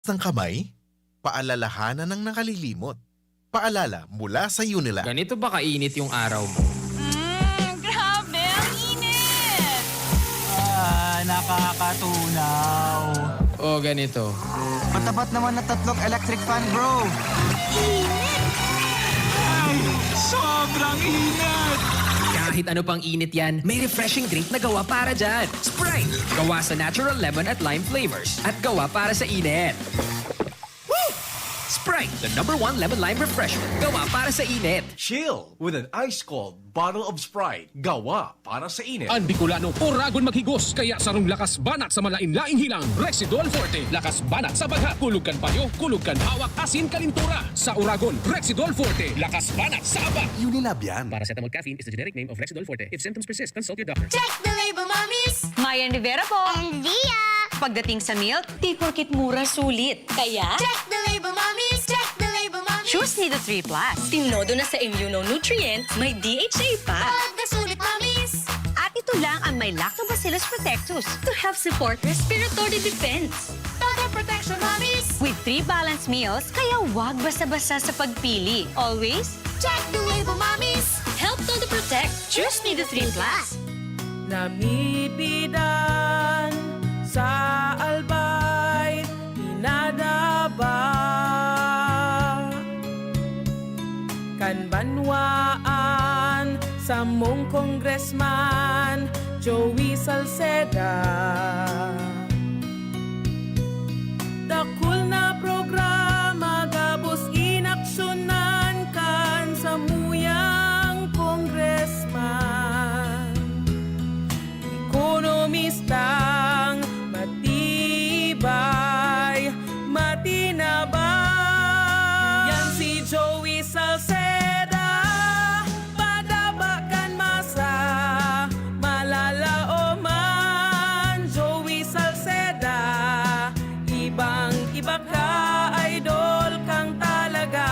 ng kamay, paalalahanan ng nakalilimot. Paalala mula sa Unilab. Ganito ba kainit yung araw mo? Grabe, ang init! Nakakatunaw. O ganito. Matapat naman na tatlong electric fan, bro. Sobrang init! Kahit ano pang init yan, may refreshing drink na gawa para dyan. Sprite! Gawa sa natural lemon at lime flavors. At gawa para sa init. Sprite, the #1 lemon-lime refresher. Gawa para sa init. Chill with an ice-cold bottle of Sprite. Gawa para sa init. Ang Bicolano, oragon maghigos, kaya sarong lakas banat sa malain-laing hilang. Rexidol Forte, lakas banat sa bagha. Kulugkan payo, kulugkan hawak, asin kalintura. Sa oragon, Rexidol Forte, lakas banat sa aba. Unilab yan. Paracetamol caffeine is the generic name of Rexidol Forte. If symptoms persist, consult your doctor. Check the label, mommies! Mayan Rivera po. And Dia! Pagdating sa milk, di porkit mura sulit. Kaya, Check the label, mommies! Check the label, mommies! choose Nido 3 Plus. Tinodo na sa immunonutrient, may DHA pa. Pag nasulit, mommies! At ito lang ang may Lactobacillus protectus. To help support respiratory defense. Total protection, mommies! With 3 balanced meals, kaya wag basta-basta sa pagpili. Always, Check the label, mommies! Help Todo Protect. Choose Nido 3 Plus. Namipidan sa albay, inadaba kan banwaan sa mong congressman Joey Salceda. Dakul na programa gabos inaksyonan kan sa muyang congressman. Ekonomistang matibay, matinabay. Yan si Joey Salceda, padabakan masa, malala o man. Joey Salceda, ibang-iba ka, idol kang talaga.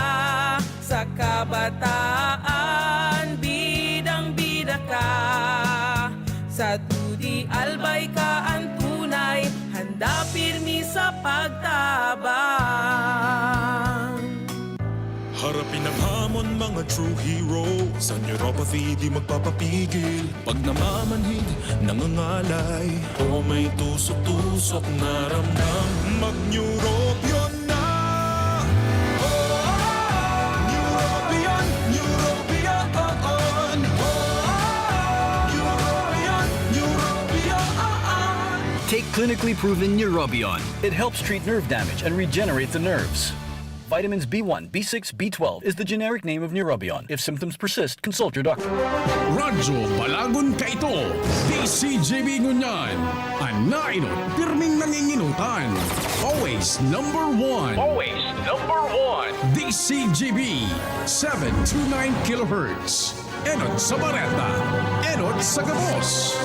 Sa kabataan, bidang-bida ka. Sa Tudi Albay ka ang tunay, handa pirmi sa pagtabang. Harapin ang hamon, mga true hero. Sa neuropathy di magpapapigil. Pag namamanhid, nangangalay, o may tusok-tusok na ramdam, mag-neurobion na. Neurobion, neurobion, neurobion, neurobion. Take clinically proven Neurobion. It helps treat nerve damage and regenerate the nerves. Vitamins B1, B6, B12 is the generic name of Neurobion. If symptoms persist, consult your doctor. Radyo Balagon ka ito. DCGB Ngunyan. Anainot, pirming nanginginutan. Always number one. Always number one. DCGB 729 kHz. Enot sa Bareta. Enot sa Gabos.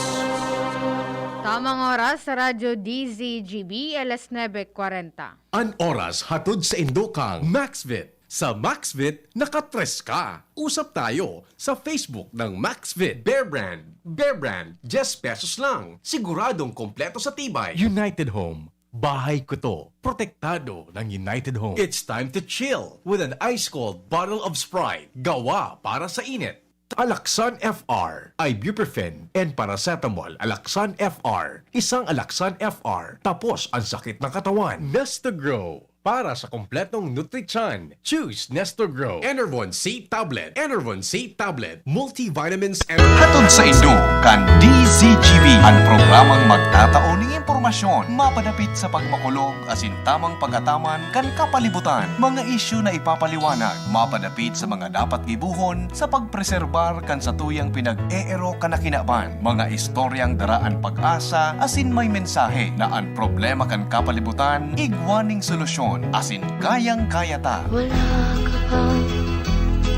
Tamang oras sa Radyo DZGB, alas 9:40. An oras hatod sa Indokang MaxVit. Sa MaxVit, nakatres ka. Usap tayo sa Facebook ng MaxVit. Bear Brand. Bear Brand, 10 pesos lang. Siguradong kompleto sa tibay. United Home. Bahay ko to. Protektado ng United Home. It's time to chill with an ice-cold bottle of Sprite. Gawa para sa init. Alaxan FR, ibuprofen, and paracetamol. Alaxan FR, isang Alaxan FR. Tapos ang sakit ng katawan. Nestogrow, para sa kompletong nutrition. Choose Nestogrow. Enervon C Tablet. Enervon C Tablet. Multivitamins and... Hatod sa Indo, kan DZGB. Ang programang magtataon ng impormasyon, mapadapit sa pagmakulog, asin tamang pagataman, kan kapalibutan. Mga isyu na ipapaliwanag, mapadapit sa mga dapat gibuhon, sa pagpreserbar kan sa tuyang pinag-eero kanakinaban. Mga istoryang daraan pag-asa, asin may mensahe na ang problema kan kapalibutan, igwaning solusyon. Asin kayang-kaya ta. Wala ka bang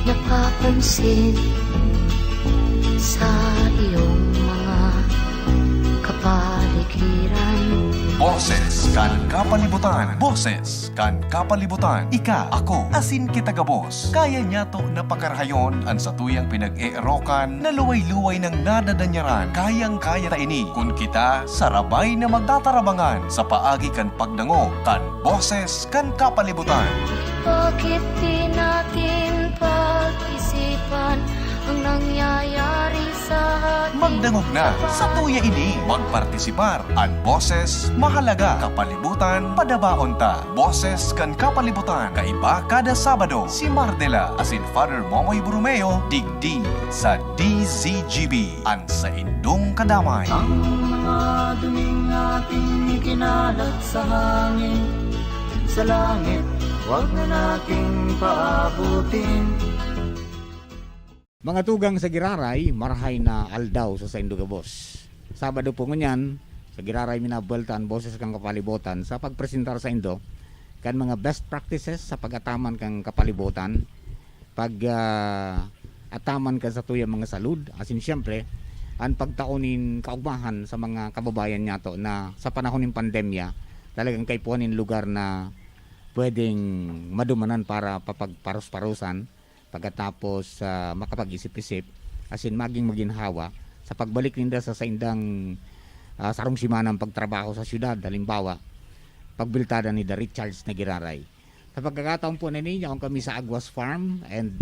napapansin sa iyong mga kapaligiran? Boses kan kapalibutan. Boses kan kapalibutan. Ika, ako, asin kita gabos. Kaya niya to na pagkarahayon ang satuyang pinag-eerokan na luway-luway ng nadadanyaran. Kayang-kaya ta ini kung kita sarabay na magtatarabangan sa paagi kan pagdango kan boses kan kapalibutan. Bakit di natin pag-isipan ang nangyayari sa atin? Magdangog na sa tuya ini. Magpartisipar. Ang boses, mahalaga. Kapalibutan, padabaon ta. Boses kan kapalibutan. Kaiba kada Sabado. Si Mardela asin Father Momoy Brumeo digdi sa DZGB. Ang sa indong kadamay. Ang mga duming ating ikinalat sa hangin, sa langit, huwag na nating paabutin. Mga tugang sa Giraray, marahay na aldaw sa Indogabos. Sabado po ngunyan, sa Giraray minabultan boses kang kapalibutan sa pagpresentar sa Indo kan mga best practices sa pag-ataman kang kapalibutan, ataman ka sa tuyang mga salud, asin siyempre, ang pagtaunin kaugmahan sa mga kababayan niya to na sa panahon ng pandemya, talagang kaipuanin lugar na pwedeng madumanan para papagparus-parusan pagkatapos makapag-isip-isip asin maging maginhawa sa pagbalik ninda sa indang sarong simanang pagtrabaho sa syudad. Halimbawa, pagbiltada ni Richards na Giraray. Sa pagkakataon po na ninyo, kami sa Aguas Farm and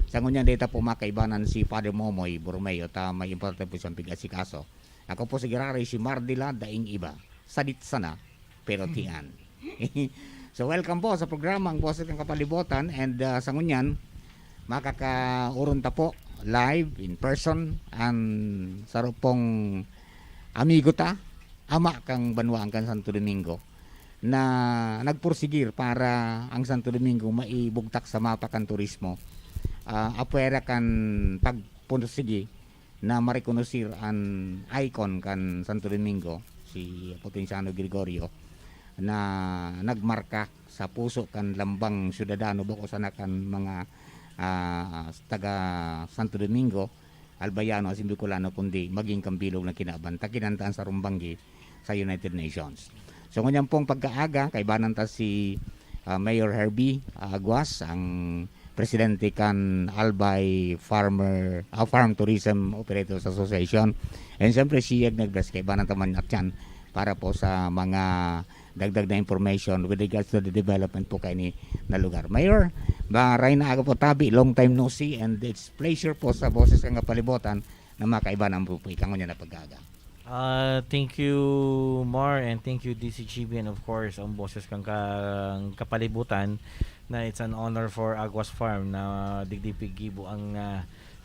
sa ngunyan data po makaibanan si Father Momoy Borromeo ta may importante po siyang pigasikaso. Ako po si Giraray, si Mardila, daing iba. Sadit sana, pero tiyan. So welcome po sa programang Boses kang Kapalibutan and sa ngunyan makakauron ta po live in person ang sarupong amigo ta ama kang banwaan kan Santo Domingo na nagpursigir para ang Santo Domingo maibugtak sa mapa kan turismo. Apwera kan pagpursigi na marekonosir ang icon kan Santo Domingo si Potenciano Gregorio na nagmarka sa puso kan lambang syudadano bako sana kan mga taga Santo Domingo, Albayano, asin Bicolano, kundi maging kambilog na kinabanta kinantaan sa Rumbanggi sa United Nations. So ngunyan pong pagkaaga, kaibanan ta si Mayor Herbie Aguas, ang presidente kan Albay Farm Tourism Operators Association. And siyempre siyag nagdas kaibanan taman at yan para po sa mga dagdag na information with regards to the development po kayo na lugar. Mayor, maray na aga po tabi, long time no see and it's pleasure po sa Boses kang Kapalibutan na makaiba ng po ikangon niya na pag-aga. Thank you Mar and thank you DCGB and of course ang Boses kang Kapalibutan na it's an honor for Aguas Farm na digdipigibo ang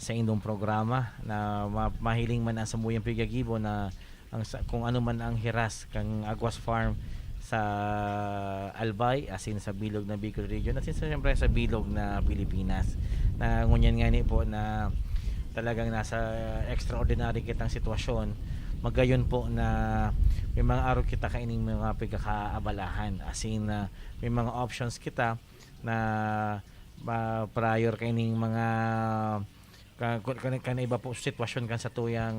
sa indong programa na mahiling man ang samuyang pigagibo na kung ano man ang hiras kang Aguas Farm sa Albay, asin sa bilog na Bicol region, asin siyempre sa bilog na Pilipinas. Na ngunyan nga ni po na talagang nasa extraordinary kitang sitwasyon. Magayon po na may mga araw kita kaining mga pagkakaabalahan. Asin na may mga options kita na prior kaining mga kan iba po sitwasyon kan sa tuyang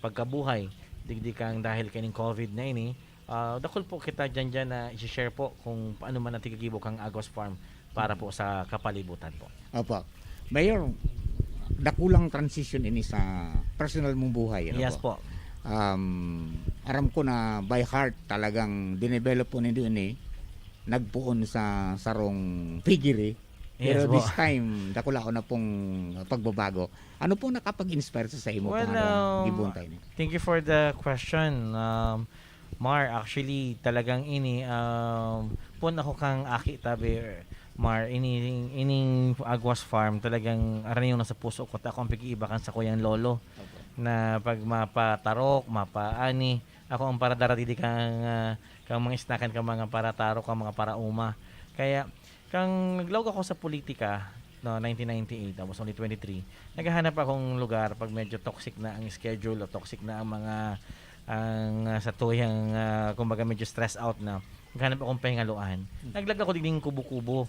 pagkabuhay. Digdi kang dahil kaining COVID na ini. Dakol po kita dyan na i-share po kung paano man natin kagibo kang Aguas Farm para po sa kapalibutan po. Opo. Mayor, dakulang transition ini sa personal mong buhay. Ano yes po. Aram ko na by heart talagang dinevelop po nito ini nagpuon sa sarong figure. Pero yes, this time, dakula ko na pong pagbabago. Ano po nakapag-inspire sa imo? Well, thank you for the question. Mar, actually talagang ini pun ako kang aki tabi Mar ining Aguas Farm talagang aran yung nasa puso ko ta akong pigiibakan sa kuyang lolo na pag mapatarok mapaani ako ang para daradidi kang mga isnakan kang mga para tarok kang mga para uma kaya kang naglawag ako sa politika no 1998 tapos only 23 naghahanap akong lugar pag medyo toxic na ang schedule o toxic na ang mga sa tuyang kumbaga medyo stress out na naghanap akong pahingaluan naglag ako ding kubo-kubo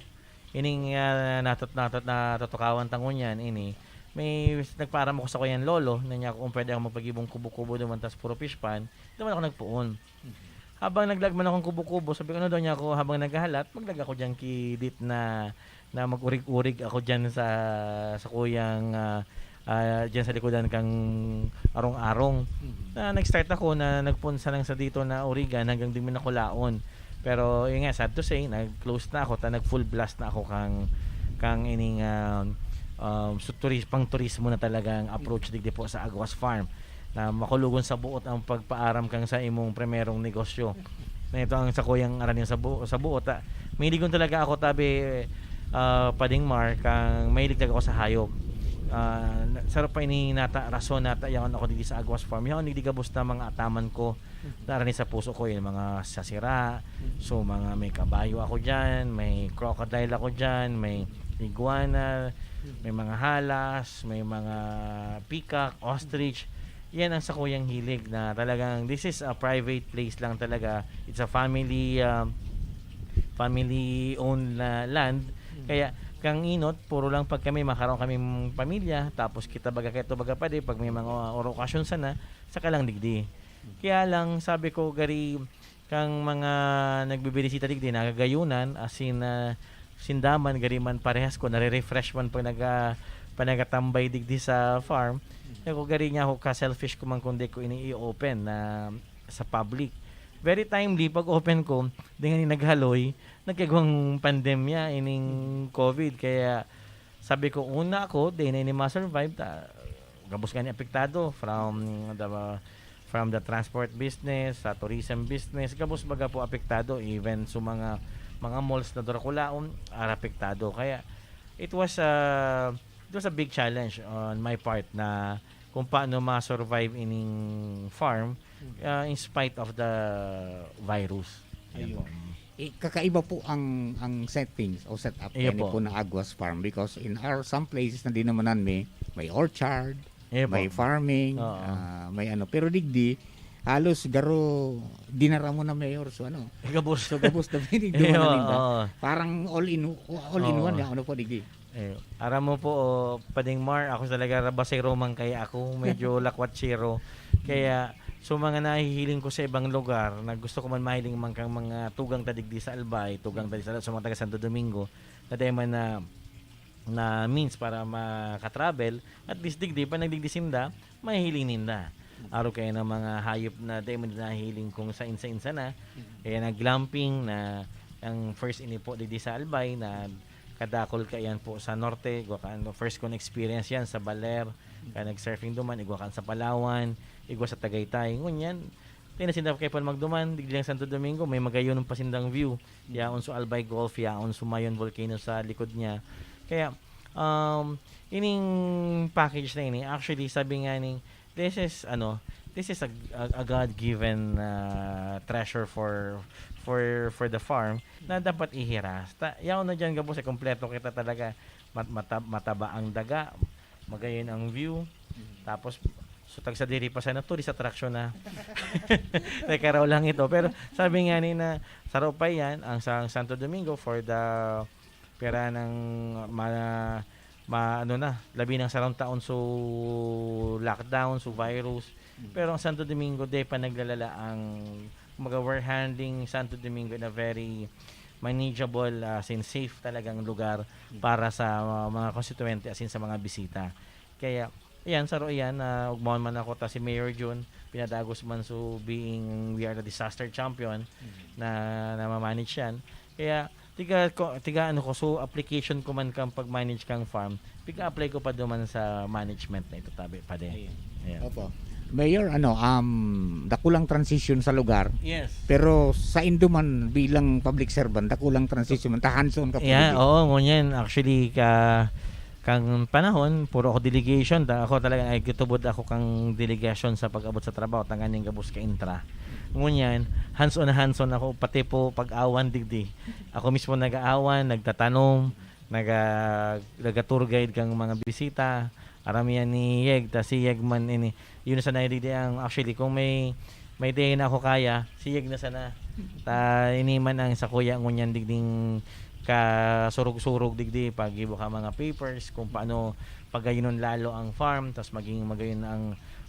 ining natutukawan tangon yan ini may nagparam ako sa kuyan lolo na niya kung pwede ako magpagibong kubo-kubo duman tas puro fish pan duman ako nagpuon habang naglagman akong kubo-kubo, sabi ko ano daw niya ako habang naghahalat, maglag ako diyan kidit na mag-urig-urig ako diyan sa kuyang diyan sa likodan kang arong-arong. Na nag-start ako na nagpunsa lang sa dito na urigan hanggang di man ako laon. Pero yun nga, sad to say, nag-close na ako, nag-full blast na ako kang ining pang turismo na talagang approach digdi po sa Aguas Farm na makulugon sa buot ang pagpaaram kang sa imong primerong negosyo. Na ito ang sakuyang aran yung sa buot. Mahilig talaga ako tabi Pading Mar kang mahilig talaga ako sa hayop. Sarap pa ini nata rason nata yaon ako dito sa Aguas Farm. Yaon hindi gabos na mga ataman ko. Narani sa puso ko yung mga sasira. So mga may kabayo ako diyan, may crocodile ako diyan, may iguana, may mga halas, may mga peacock, ostrich. Yan ang sakuyang hilig na talagang this is a private place lang talaga. It's a family owned land. Kaya kang inot, puro lang pag kami makaroon kaming pamilya, tapos kita baga keto baga pa di pag may mga okasyon sana, saka lang digdi. Kaya lang sabi ko gari kang mga nagbibirisita digdi nagagayunan as in sindaman gari man parehas ko nare-refresh man pag panagatambay digdi sa farm. Ako gari nga ako ka-selfish ko man kundi ko ini i-open na sa public. Very timely pag open ko, di nga ni naghaloy, nagkagawang pandemya ining COVID. Kaya sabi ko una ako, di na ini ma-survive. Gabos ka ni apektado from the transport business, sa tourism business, gabos baga po apektado. Even sa mga malls na Draculaon, apektado. Kaya it was a big challenge on my part na kung paano ma-survive ining farm in spite of the virus. Ayun. Kakaiba po ang settings o setup po ng Aguas Farm because in some places na din naman may orchard, may farming, may ano. Pero digdi, halos garo dinara mo na mayor so gabos na binig parang all in one ano po digdi. Aram mo po Pading Mar, ako talaga rabasero man kaya ako medyo lakwatsero. Kaya so mga nahihiling ko sa ibang lugar na gusto ko man mahiling man kang mga tugang tadigdi sa Albay, tugang tadigdi sa mga taga Santo Domingo na dahil man na means para makatravel at least digdi pa nagdigdisinda mahihiling ninda. Araw kayo ng mga hayop na dahil man nahihiling kung sa insa na kaya nag-glamping na ang first ini po digdi sa Albay na kadakol ka yan po sa norte, first ko experience yan sa Baler, kaya nag-surfing duman, igwa ka sa Palawan, igwa sa Tagaytay, ngunyan, tinasinda kayo pa magduman, digdilang Santo Domingo, may magayon ng pasindang view, yaon sa Albay Golf, yaon sa Mayon Volcano sa likod niya, kaya, ining package na ini, actually, sabi nga ning, this is a God-given treasure for the farm na dapat ihiras. Yaw na dyan gabos kompleto kita talaga. Mataba ang daga, magayon ang view. Tapos so tag sa diri pa sana tourist attraction na. Teka raw lang ito. Pero sabi nga ni na saraw pa yan ang Santo Domingo for the pera ng labi ng sarong taon so lockdown, so virus. Pero ang Santo Domingo day pa naglalala ang we're handling Santo Domingo in a very manageable safe talagang lugar para sa mga konstituente as in sa mga bisita. Kaya yan saro yan ugmon man ako ta si Mayor June pinadagos man so being we are the disaster champion na ma-manage yan. Kaya tiga ano ko so application ko man kang pag-manage kang farm, piga-apply ko pa duman sa management na ito tabi pa din. Opo. Mayor, dakulang transition sa lugar. Yes. Pero sa Induman bilang public servant, dakulang transition man hands-on ka po. Yeah, oo, ngunyan actually kang panahon puro ako delegation, ako talaga ay gitubod ako kang delegation sa pag-abot sa trabaho tanganing gabos ka intra. Ngunyan, hands-on ako pati po pag-awan digdi. Ako mismo nag-aawan, nagtatanom, nag-tour guide kang mga bisita. Aramihan ni Yeg, si Yeg man ini. Yun na sana digdi ang actually kung may day na ako kaya, si Yeg na sana. Ini man ang sa kuya ngunyan digding ka surug-surug digdi pagibo ka mga papers kung paano pagayon lalo ang farm, tapos maging magayon ang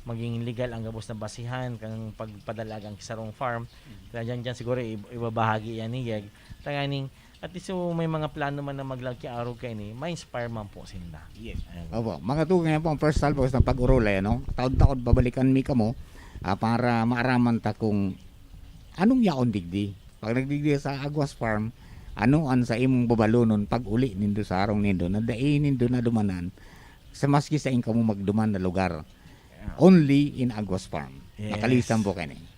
maging legal ang gabos na basihan kang pagpadalagang sarong farm. Kaya dyan siguro ibabahagi yan ni Yeg. Taganing at least may mga plano man na maglagki araw kay ni, ma-inspire man po sinda. Yes. Opo, mga tugay po ang first salvo sa pag-urulay, no? Taod-taod babalikan mi kamo para maaraman ta kung anong yaon digdi. Pag nagdigdi sa Aguas Farm, ano an sa imong babalonon pag uli nindo sa arong nindo na dain nindo na dumanan sa maski sa inyo mo magduman na lugar. Only in Aguas Farm. Yes. Nakalisan po kani.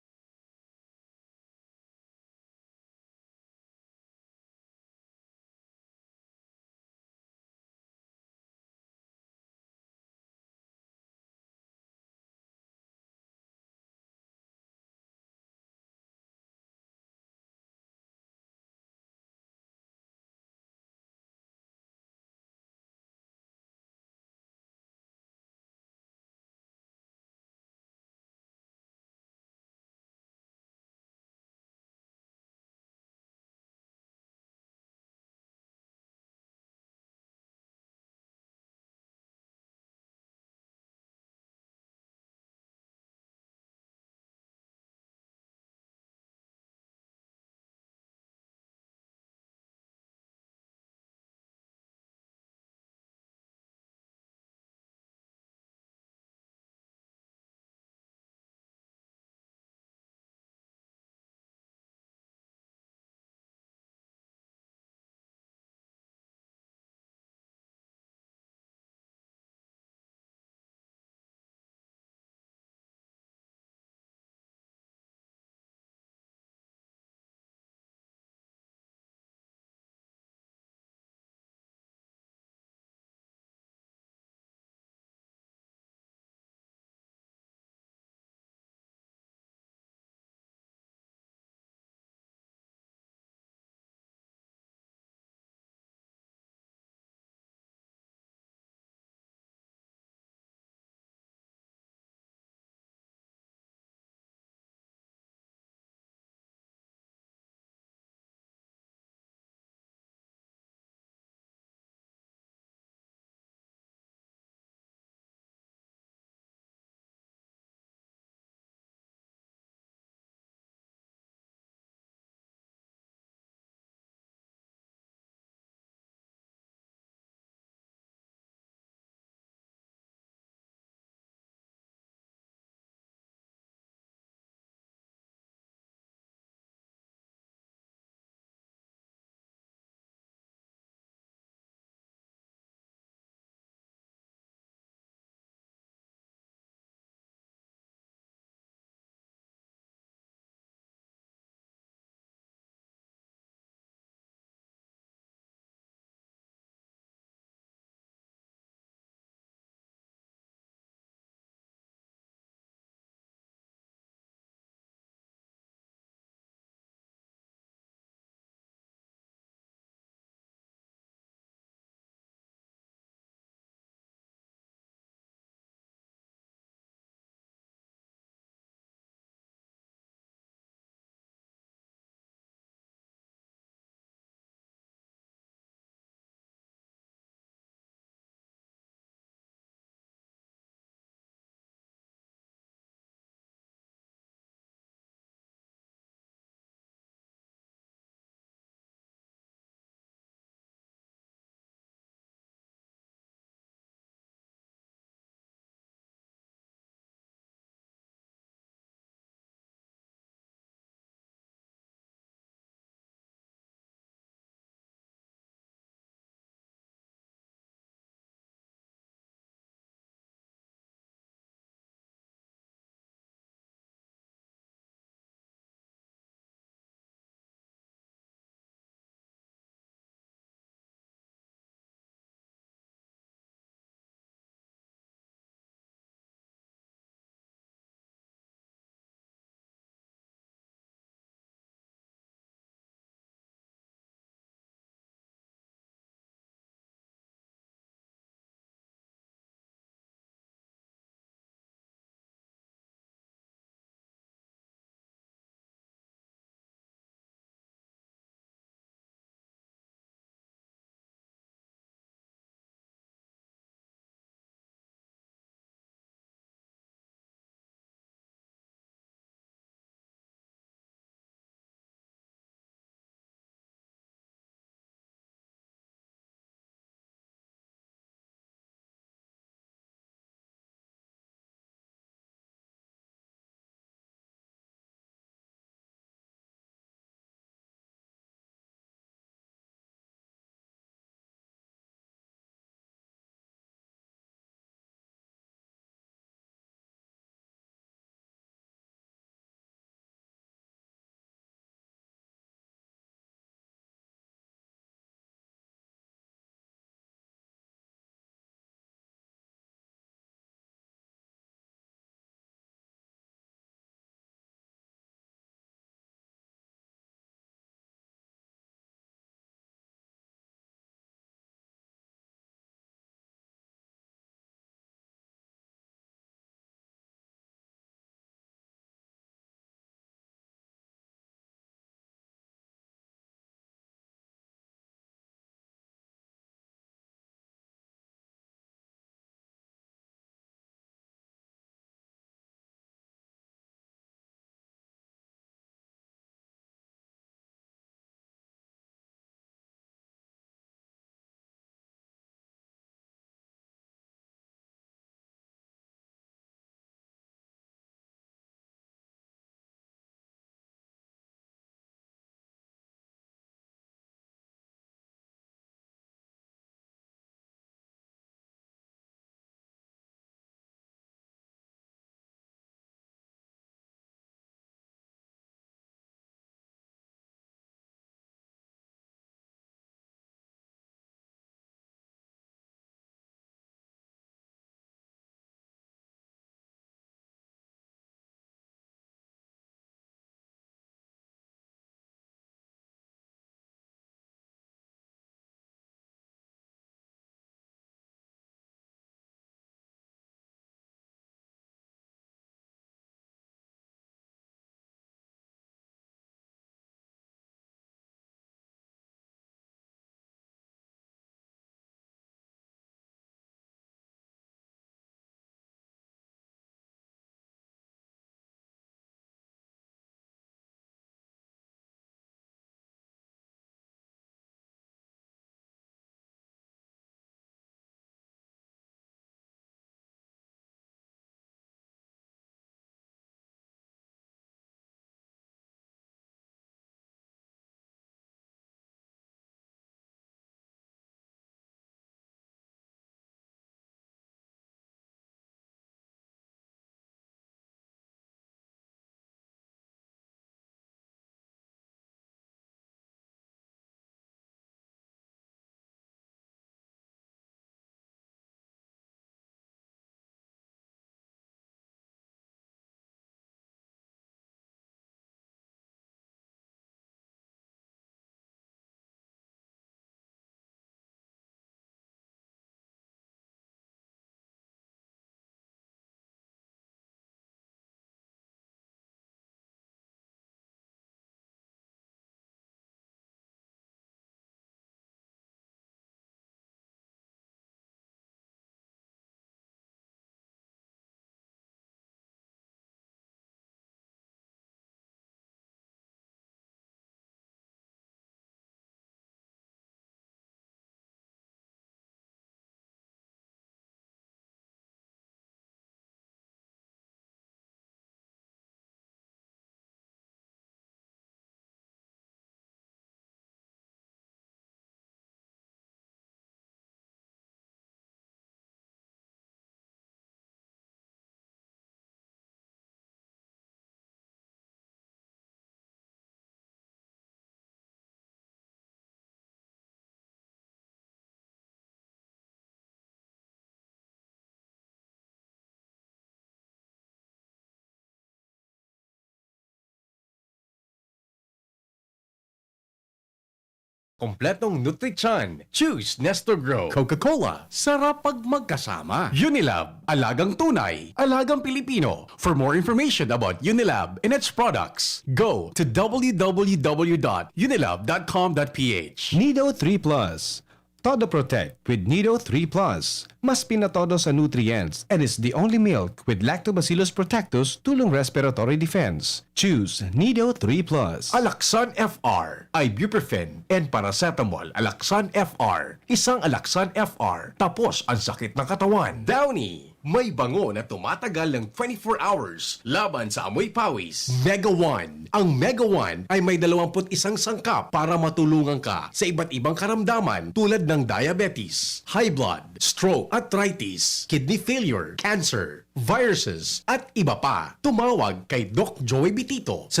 Kompletong Nutri-Chan. Choose Nestor Grow. Coca-Cola. Sarap pag magkasama. Unilab. Alagang tunay. Alagang Pilipino. For more information about Unilab and its products, go to www.unilab.com.ph. Nido 3 Plus. Todo Protect with Nido 3 Plus. Mas pinatodo sa nutrients and is the only milk with Lactobacillus protectus tulong respiratory defense. Choose Nido 3 Plus. Alaxan FR, ibuprofen, and paracetamol. Alaxan FR, isang Alaxan FR, tapos ang sakit ng katawan. Downy, may bango na tumatagal ng 24 hours laban sa amoy pawis. Mega One, ang Mega One ay may 21 sangkap para matulungan ka sa iba't ibang karamdaman tulad ng diabetes, high blood, stroke, arthritis, kidney failure, cancer, viruses, at iba pa. Tumawag kay Doc Joey Bitito sa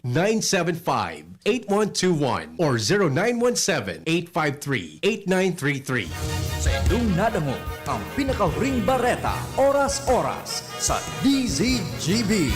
0998-975-8121 or 0917-853-8933. Sa inyong nadamo ang pinaka-ring bareta, oras-oras sa DZGB.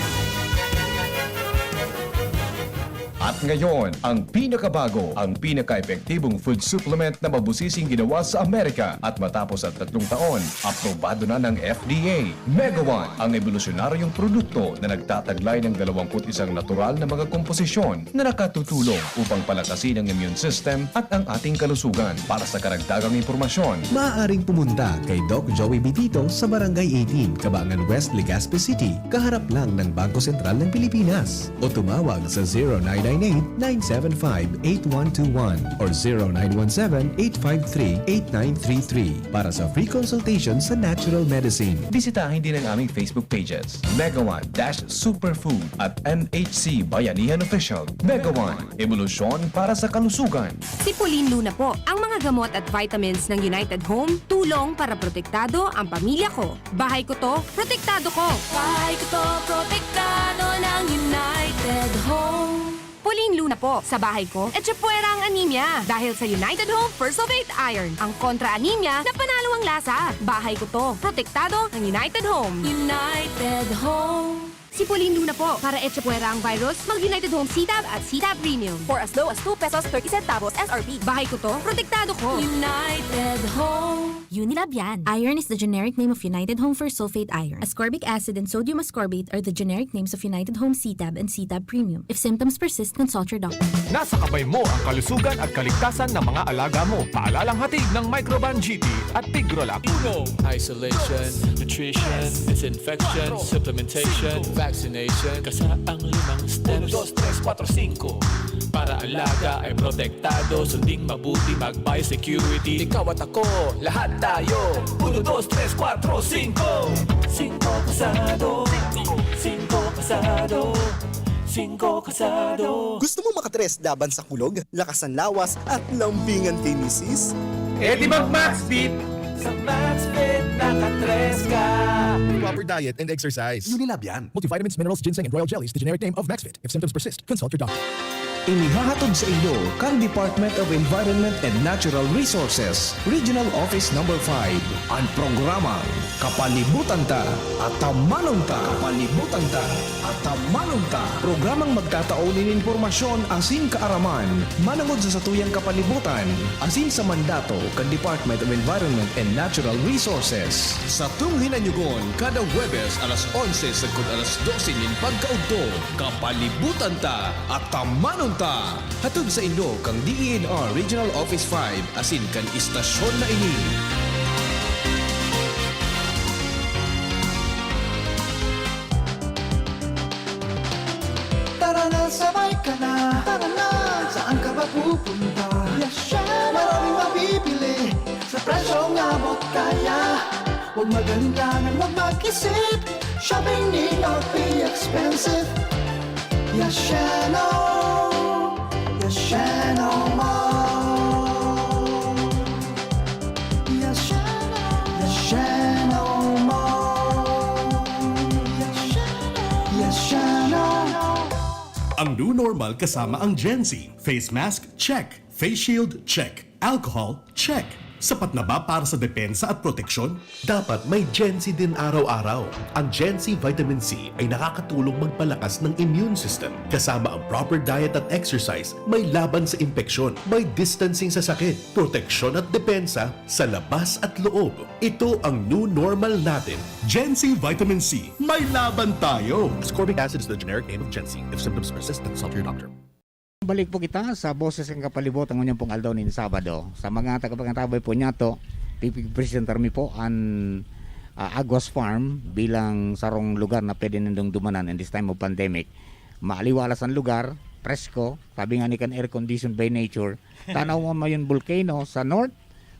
At ngayon, ang pinakabago, ang pinaka-epektibong food supplement na mabusising ginawa sa Amerika at matapos ang 3 taon, aprobado na ng FDA. Mega One, ang evolusyonaryong produkto na nagtataglay ng 21 natural na mga komposisyon na nakatutulong upang palakasin ang immune system at ang ating kalusugan. Para sa karagdagang impormasyon, Maaaring pumunta kay Doc Joey Bitito sa Barangay 18, Cabangan West, Legazpi City, kaharap lang ng Bangko Sentral ng Pilipinas. O tumawag sa 0998-975-8121 or 0917-853-8933 para sa free consultation sa natural medicine. bisitahin din ang aming Facebook pages, Mega One-Superfood at NHC Bayanihan Official. Mega One, evolusyon para sa kalusugan. Si Pauline Luna po, ang mga gamot at vitamins ng United Home, tulong para protektado ang pamilya ko. Bahay ko to, protektado ko. Bahay ko to, protektado ng United Home. Pauline Luna po, sa bahay ko, etchepuera ang anemia. Dahil sa United Home First of 8 Iron, ang kontra-anemia na panalo ang lasa. Bahay ko to, protektado ng United Home. United Home. Si Pauline Luna po, para etchepuera ang virus, mag-United Home C-Tab at C-Tab Premium. For as low as 2 pesos 30 centavos SRP. Bahay ko to, protektado ko. United Home. Unilab yan. Iron is the generic name of United Home First Sulfate Iron. Ascorbic acid and sodium ascorbate are the generic names of United Home C-Tab and C-Tab Premium. If symptoms persist, consult your doctor. Nasa kamay mo ang kalusugan at kaligtasan ng mga alaga mo. Paalalang hatid ng Microban GT at Pigrolac. Isolation, nutrition, disinfection, supplementation, vaccination. Kasa ang 5 steps. 1, 2, 3, 4, 5. Para alaga ay protektado, sunding mabuti, mag-biosecurity. Ikaw at ako, lahat tayo. 1, 2, 3, 4, 5. 5 kasado. 5 kasado. 5 kasado. Gusto mo makatres laban sa kulog, lakas ng lawas at lambingan kay misis? Eh di mag-Maxfit! Sa Maxfit, nakatres ka. Proper diet and exercise. Unilab yan. Multivitamins, minerals, ginseng, and royal jellies, the generic name of Maxfit. If symptoms persist, consult your doctor. Inihahatod sa inyo kang Department of Environment and Natural Resources, Regional Office No. 5, ang programang Kapalibutan Ta at Tamanong Ta. Kapalibutan Ta at Tamanong Ta. Programang magtataonin informasyon asin kaaraman, manangod sa satuyang kapalibutan, asin sa mandato kan Department of Environment and Natural Resources. Sa tunghinanyugon, kada Huwebes alas 11 sagkod alas 12 nin pagkaugto, Kapalibutan Ta at Tamanong Ta. Hatod sa Indo kang DENR Regional Office 5 asin kan istasyon na ini. Tara na, sabay ka na. Tara na, saan ka ba pupunta? Maraming mabibili sa presyong abot kaya. Huwag magalinlangan, huwag mag-isip. Shopping need not be expensive. Yashano, Yashano Mall. Yashano Mall. Yashano. Ang new normal kasama ang Gen Z. Face mask, check. Face shield, check. Alcohol, check. Sapat na ba para sa depensa at proteksyon? Dapat may Gen-C din araw-araw. Ang Gen-C Vitamin C ay nakakatulong magpalakas ng immune system. Kasama ang proper diet at exercise, may laban sa impeksyon, may distancing sa sakit, proteksyon at depensa sa labas at loob. Ito ang new normal natin. Gen-C Vitamin C. May laban tayo! Ascorbic acid is the generic name of Gen-C. If symptoms persist, consult your doctor. Balik po kita sa Boses ng Kapalibot ang unyang pong aldaw ni Sabado. Sa mga tagapagkatabay po niya to, pipipresenter mi po ang Agos Farm bilang sarong lugar na pwede nindong dumanan in this time of pandemic. Maaliwalas ang lugar, presko, sabi nga ni kan air conditioned by nature. Tanaw mo yung volcano sa north,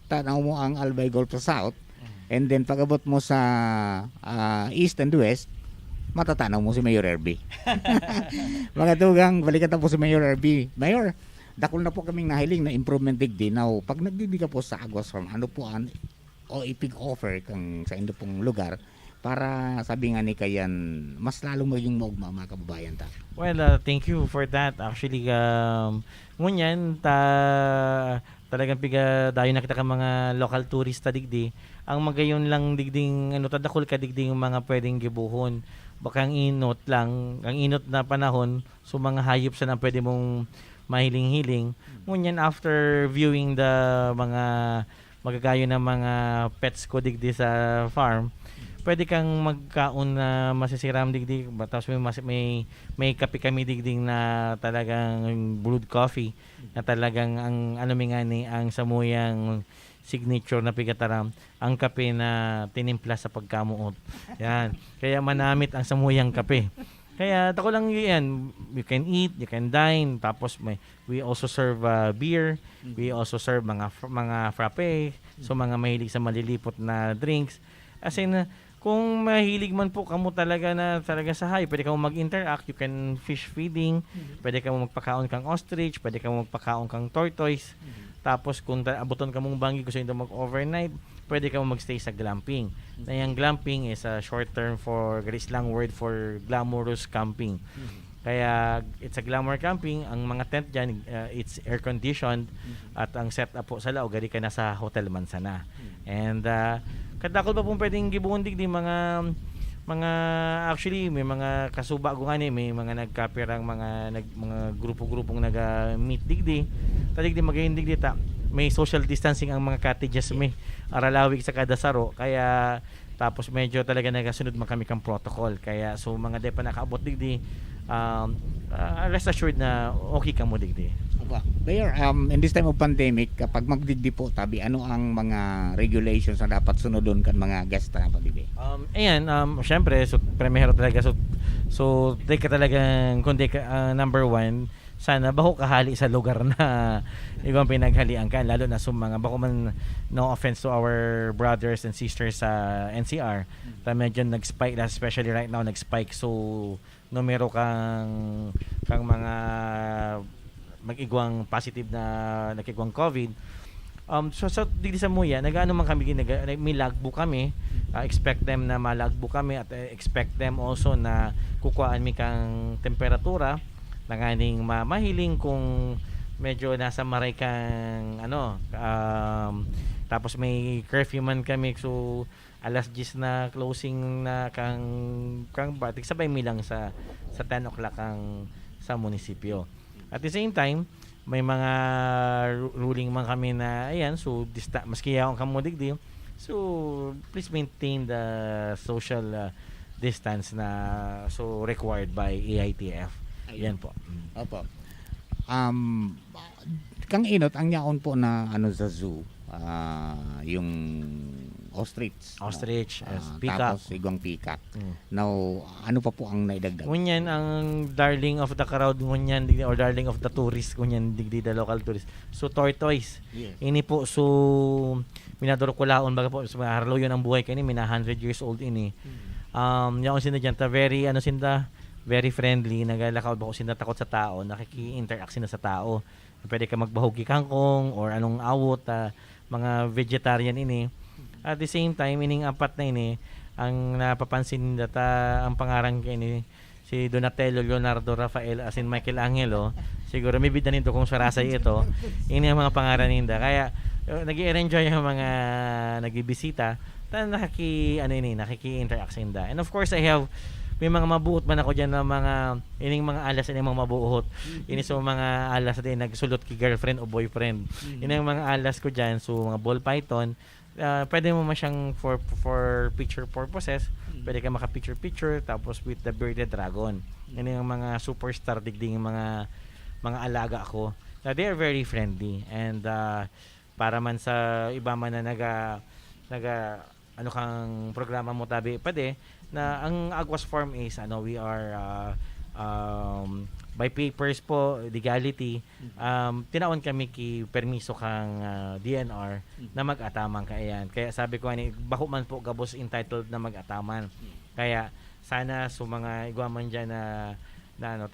tanaw mo ang Albay Gulf sa south, and then pag-abot mo sa east and west, matatanaw mo si Mayor Herbie. Mga tugang, balikan na po si Mayor Herbie. Mayor, dakol na po kaming nahiling na improvement digdi. Now, pag nagdigdi ka po sa Agos Farm, ano po ang o ipig offer kang sa indo pong lugar para sabi nga ni kayan mas lalong maging maugma mga kababayan ta? Well, thank you for that. Actually, ngunyan, talagang piga dayo na kita ka mga local tourista digdi. Ang magayon lang digding tadakol ka digding mga pwedeng gibuhon. Baka ang inot na panahon, so mga hayop sa na pwede mong mahiling-hiling. Ngunyan after viewing the mga magagayo na mga pets ko digdi sa farm, pwede kang magkaon na masisiram digdi, tapos may kape kami digding na talagang brewed coffee na talagang ang ang samuyang signature na pigataram, ang kape na tinimpla sa pagkamuot. Yan. Kaya manamit ang samuyang kape. Kaya tako lang yan, you can eat, you can dine, tapos we also serve beer, we also serve mga frappe, so mga mahilig sa malilipot na drinks. As in, kung mahilig man po kamo talaga sa hayop, pwede kang mag-interact, you can fish feeding, pwede kang magpakaon kang ostrich, pwede kang magpakaon kang tortoise. Tapos kung abuton ka mong banggi, gusto nyo mag-overnight, pwede ka magstay sa glamping. Na yung glamping is a short term for, slang word for glamorous camping. Kaya it's a glamour camping. Ang mga tent dyan, it's air conditioned at ang setup po sa lao, gari ka na sa Hotel Mansana. And kadakol pa pong pwedeng gibuhon digdi mga actually may mga kasuba ko ngani, may mga nagkapirang mga grupo-grupong nag-meet digdi. Tadigdi magayon digdi ta. May social distancing ang mga cottages may aralawig sa kada saro. Kaya tapos medyo talaga nagasunod man kami kang protocol. Kaya so mga de pa nakaabot digdi, rest assured na okay ka mo digdi. Mayor, in this time of pandemic, kapag magdigdi po tabi, ano ang mga regulations na dapat sunodon kan mga guest na pagdigdi? Syempre, so primero talaga, so take ka talagang, kundi number one, sana baho kahali sa lugar na ibang pinaghalian ka, lalo na sa mga bako man, no offense to our brothers and sisters sa NCR, medyo nag-spike, especially right now nag-spike, so numero kang mga mag-igwang positive na nakigwang COVID. So digdi sa muya, nagaano man kami may logbook kami, expect them na malagbook kami at expect them also na kukuhaan mi kang temperatura nanganing mahiling kung medyo nasa maray kang tapos may curfew man kami, so alas 10 na closing na kang batik sabay mi lang sa 10 o'clock kang sa munisipyo. At the same time, may mga ruling man kami na so maski yaong kamo digdi, so please maintain the social distance na so required by AITF. Yan po. Opo. Kang inot ang yaon po na sa zoo, yung ostrich, peacock, tapos igwang peacock. Now, ano pa po ang naidagdag? Ngunyan ang darling of the crowd ngunyan or darling of the tourist ngunyan digdi the local tourist. So tortoise. Yes. Ini po so minadoro ko laon baga po so harlo yun ang buhay kani mina 100 years old ini. Yaon sinda diyan ta very friendly, nagalakaw ba ko sinda takot sa tao, nakiki-interact sinda sa tao. Pwede ka magbahugi kangkong or anong awot, mga vegetarian ini. At the same time, ining apat na ini, ang napapansin data, ang pangarang ini, si Donatello, Leonardo, Rafael, as in Michelangelo, siguro may bida nito kung sarasay ito, ini ang mga pangaran ninda. Kaya, nag-i-enjoy yung mga nagbibisita, nakiki-interact sinda. And of course, may mga mabuot man ako dyan na ining mga alas, ining mga mabuot. Ini so mga alas din nagsulot ki girlfriend o boyfriend. Ini ang mga alas ko dyan, so mga ball python. Pwede mo man siyang for picture purposes. Pwede ka maka-picture tapos with the bearded dragon. Ini ang mga superstar digding mga alaga ko. They are very friendly and para man sa iba man na naga ano kang programa mo tabi pwede na ang Aguas Farm is we are by papers po legality tinaon kami ki permiso kang DNR na mag-ataman kaya sabi ko bako man po gabos entitled na mag-ataman kaya sana mga igwaman diyan na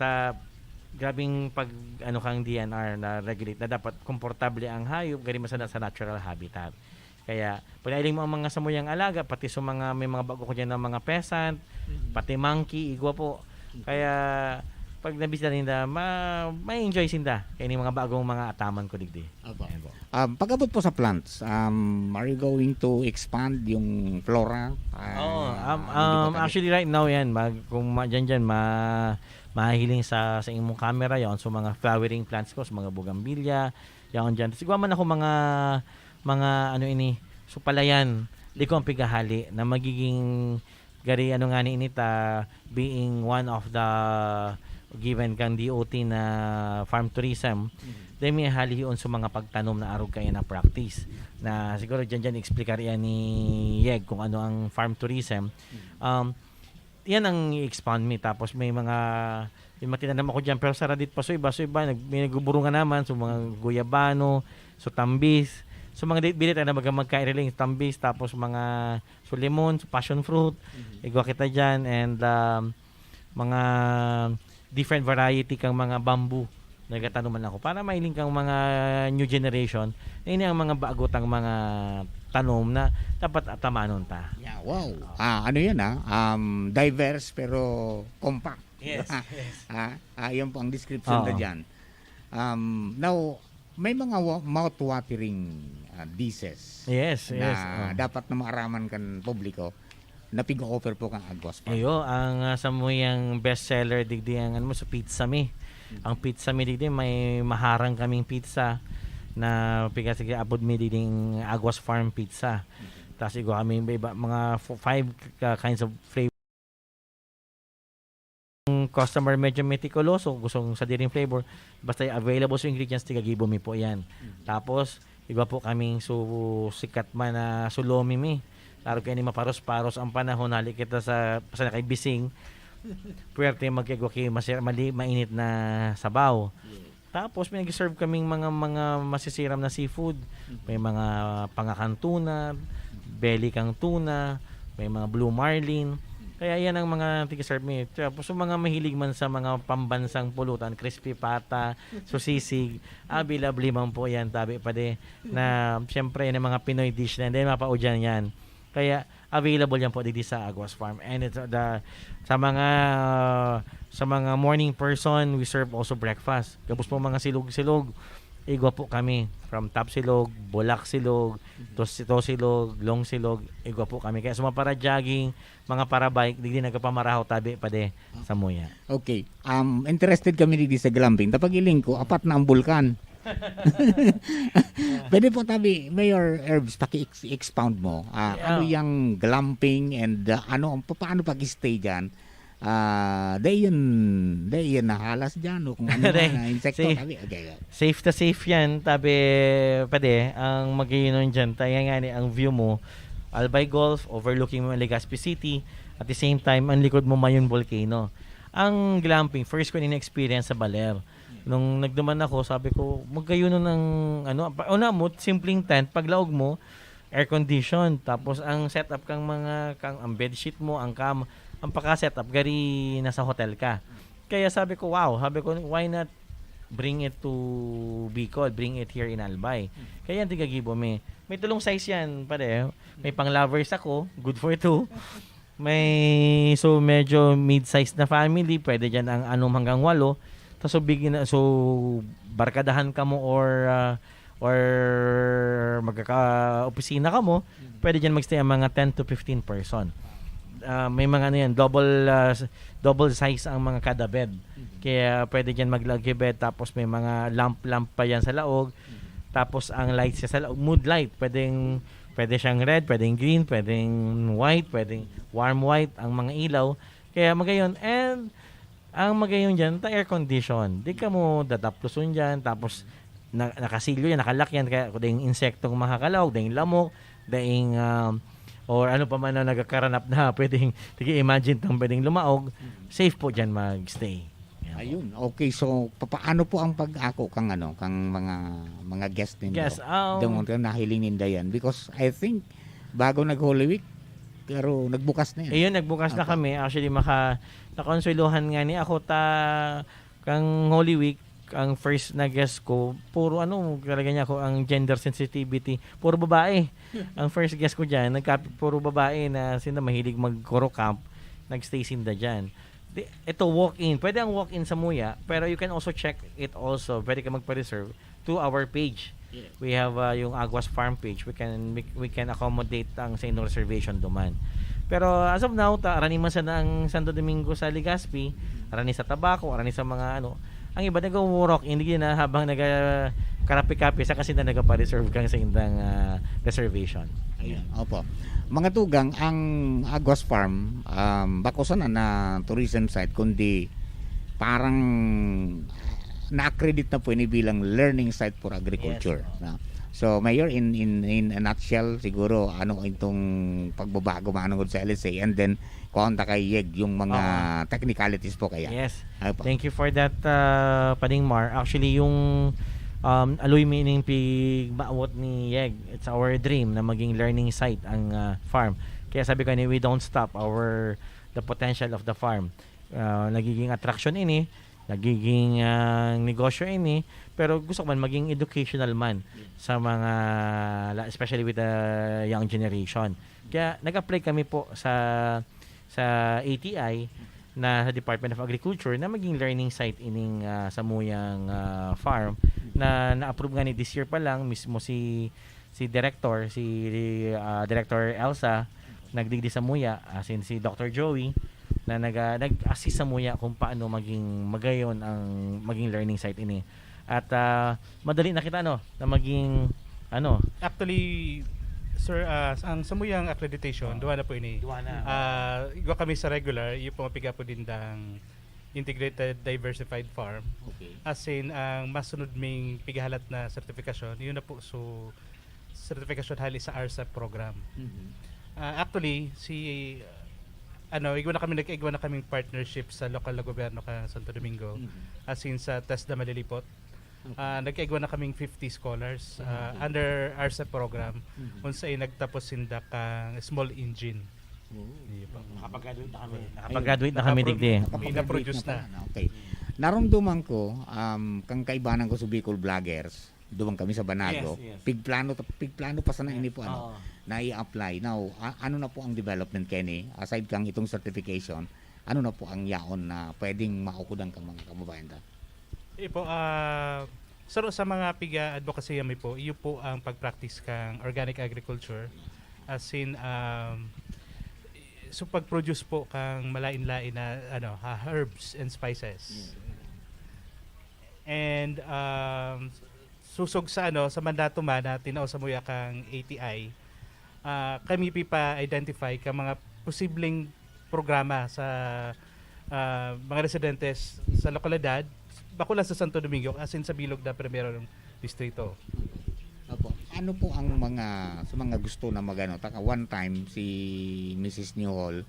grabing pag kang DNR na regulate na dapat komportable ang hayop gari masana sa natural habitat. Kaya pagdailing mo ang mga samuyang alaga pati may mga bago ko diyan ng mga peasant, pati monkey igwa po. Kaya pag nabisita nila ma-enjoy sinda kay ni mga bagong mga ataman ko digdi. Pag-abot po sa plants, are you going to expand yung flora? Actually right now yan kung diyan mahiling sa imong camera yon so mga flowering plants ko sa mga bougainvillea yan diyan. Siguro man ako mga so palayan di ko ang pigahali na magiging gari inita being one of the given kang DOT na farm tourism then may halihion sa mga pagtanom na arog kaya na practice na siguro dyan explicar yan ni Yeg kung ano ang farm tourism yan ang i-expand me tapos may tinanam ako dyan pero saradit pa so iba may nagbuburungan naman so mga guyabano so tambis so mga bilit na magkaireling tambis tapos mga lemon passion fruit igwa kita dyan and mga different variety kang mga bamboo nagatanuman ako para mailing kang mga new generation ini ang mga bagotang mga tanom na dapat atamanon ta. Yeah, wow. Yan diverse pero compact. Yes. Yan po ang description na dyan. Now, may mga mouth-watering dishes. Yes. Dapat na maaraman kan publiko na pig-offer po kang Aguas Farm. Ang samuyang bestseller digdi ang sa pizza mi. Ang pizza mi digdi may maharang kaming pizza na sige abot mi ding Aguas Farm pizza. Tapos kami iba mga 5 kinds of flavor. Customer medyo meticuloso gustong sa diring flavor basta available sa ingredients tigagibo mi po yan. Tapos iba po kaming sikat man na sulomi mi. Laro kayo ni maparos-paros ang panahon hali kita sa kay bising. Puwerte magkagawa kayo mainit na sabaw. Tapos may nag-serve kaming mga masisiram na seafood. May mga pangakan tuna, belly kang tuna, may mga blue marlin. Kaya yan ang mga tig-serve me. Tapos mga mahilig man sa mga pambansang pulutan, crispy pata, susisig, available man po yan tabi pa de na siyempre yan ang mga Pinoy dish na hindi mapaudyan yan. Kaya available yan po dito sa Aguas Farm and it's sa mga morning person we serve also breakfast. Tapos po mga silog-silog igwa po kami from top silog, bulak silog, silog, long silog igwa po kami. Kaya para jogging, mga para bike digdi nagpamaraho tabi pa de sa muya. Okay. Interested kami dito sa glamping. Tapag iling ko apat na ang bulkan. Pwede po tabi Mayor Herbs paki-expound mo ano yung glamping and paano pag-stay dyan dayon nahalas dyan o kung ano na insekto tabi safe yan tabi pwede ang magiinon dyan tayo nga ang view mo Albay Golf overlooking mo Legazpi City at the same time ang likod mo Mayon Volcano. Ang glamping first ko in-experience sa Baler. Nung nagduman ako, sabi ko, magkayo nun ng una mo, simpleng tent, paglaog mo, air condition, tapos ang setup kang ang bedsheet mo, ang cam, ang paka-setup, gari nasa hotel ka. Kaya sabi ko, why not bring it to Bicol, bring it here in Albay. Kaya yan tigagibo may tulong size yan, pare. May pang lovers ako, good for two. May, medyo mid-size na family, pwede dyan ang 6 hanggang 8. So barkadahan ka mo or or magkaka-opisina ka mo, pwede dyan magstay ang mga 10 to 15 person. May mga ano yan, double size ang mga kada bed. Kaya pwede dyan maglagay bed, tapos may mga lamp pa yan sa laog. Tapos ang lights sa laog, mood light, pwede siyang red, pwedeng green, pwedeng white, pwedeng warm white ang mga ilaw. Kaya magayon, and ang magayon dyan, air condition. Di ka mo dadaplusun dyan, tapos nakasilyo yan, nakalak yan, kaya kung insektong makakalawag, dahing lamok, dahing or ano pa man na nagkakaranap na pwedeng, imagine itong pwedeng lumaog, safe po dyan magstay. Ayun. Okay, so paano po ang pag-ako kang mga guest ninyo? Yes, Doon nahiling ninda yan because I think bago nag-Holy Week pero nagbukas na yan. Ayun, nagbukas na kami. Actually nakonsuluhan nga ni ako kang Holy Week, ang first na guest ko, puro talaga niya ako ang gender sensitivity, puro babae. Ang first guest ko diyan, puro babae na sila mahilig mag-Koro camp, nagstay sinda diyan. Ito walk-in. Pwede ang walk-in sa Muya, pero you can also check it also. Pwede ka magpa-reserve to our page. Yeah. We have yung Aguas Farm page. We can accommodate ang sa inyong reservation duman. Pero as of now, arani man sa ng Santo Domingo sa Legazpi, arani sa Tabaco, arani sa mga ang iba nag-walk in na habang nagkarapi-kapi sa kasi na nagpa-reserve kang sa indang reservation. Ayun. Opo. Mga tugang, ang Aguas Farm, bako sana na tourism site, kundi parang na-accredit na po ini bilang learning site for agriculture. Yes. So, Mayor, in a nutshell, siguro, itong pagbabago maanong sa LSA, and then, konta kay Yeg, yung mga technicalities po kaya. Yes. Thank you for that, Pading Mar. Actually, yung aloy meaning pigbaawot ni Yeg, it's our dream na maging learning site ang farm. Kaya sabi ko we don't stop the potential of the farm. Nagiging attraction ini, nagiging negosyo ini, pero gusto ko man maging educational man sa mga, especially with the young generation. Kaya nag-apply kami po sa ATI na sa Department of Agriculture na maging learning site ining sa Muyang farm na na-approve nga ni this year pa lang mismo si Director Elsa nagdigdi sa Muya, as in si Dr. Joey na nag-assist sa Muya kung paano maging magayon ang maging learning site ini. At madali nakita na maging Actually, sir, ang samuyang accreditation, duwa na po ini. Igwa kami sa regular, yung pumapiga po din ng Integrated Diversified Farm. Okay. As in, ang masunod ming pigahalat na certification, yun na po so certification hali sa RSAP program. Actually, igwa na kaming partnership sa lokal na gobyerno ka Santo Domingo. As in sa TESDA Malilipot. Nagkaigwa na kaming 50 scholars under RSAP program kung saan nagtapos sinda kang small engine. Nakapag-graduate na kami digdi. Na-produce na. Okay. Naramdaman ko, kang kaibanan ko sa Bicol Vloggers, dumang kami sa Banago, Yes. pigplano pa sana ini po na i-apply. Now, ano na po ang development Kenny? Aside kang itong certification, ano na po ang yaon na pwedeng maukudan kang mga kababayan da? Sa mga piga advocacy yami po, iyo po ang pag-practice kang organic agriculture. As in, so pag-produce po kang malain-lain na herbs and spices. And susog sa mandato man na tinao sa Muya kang ATI, kami pa identify ka mga posibleng programa sa mga residentes sa lokalidad, bakulan sa Santo Domingo, as in sa bilog na primero ng distrito. Opo. Ano po ang sa mga gusto na one time si Mrs. Newhall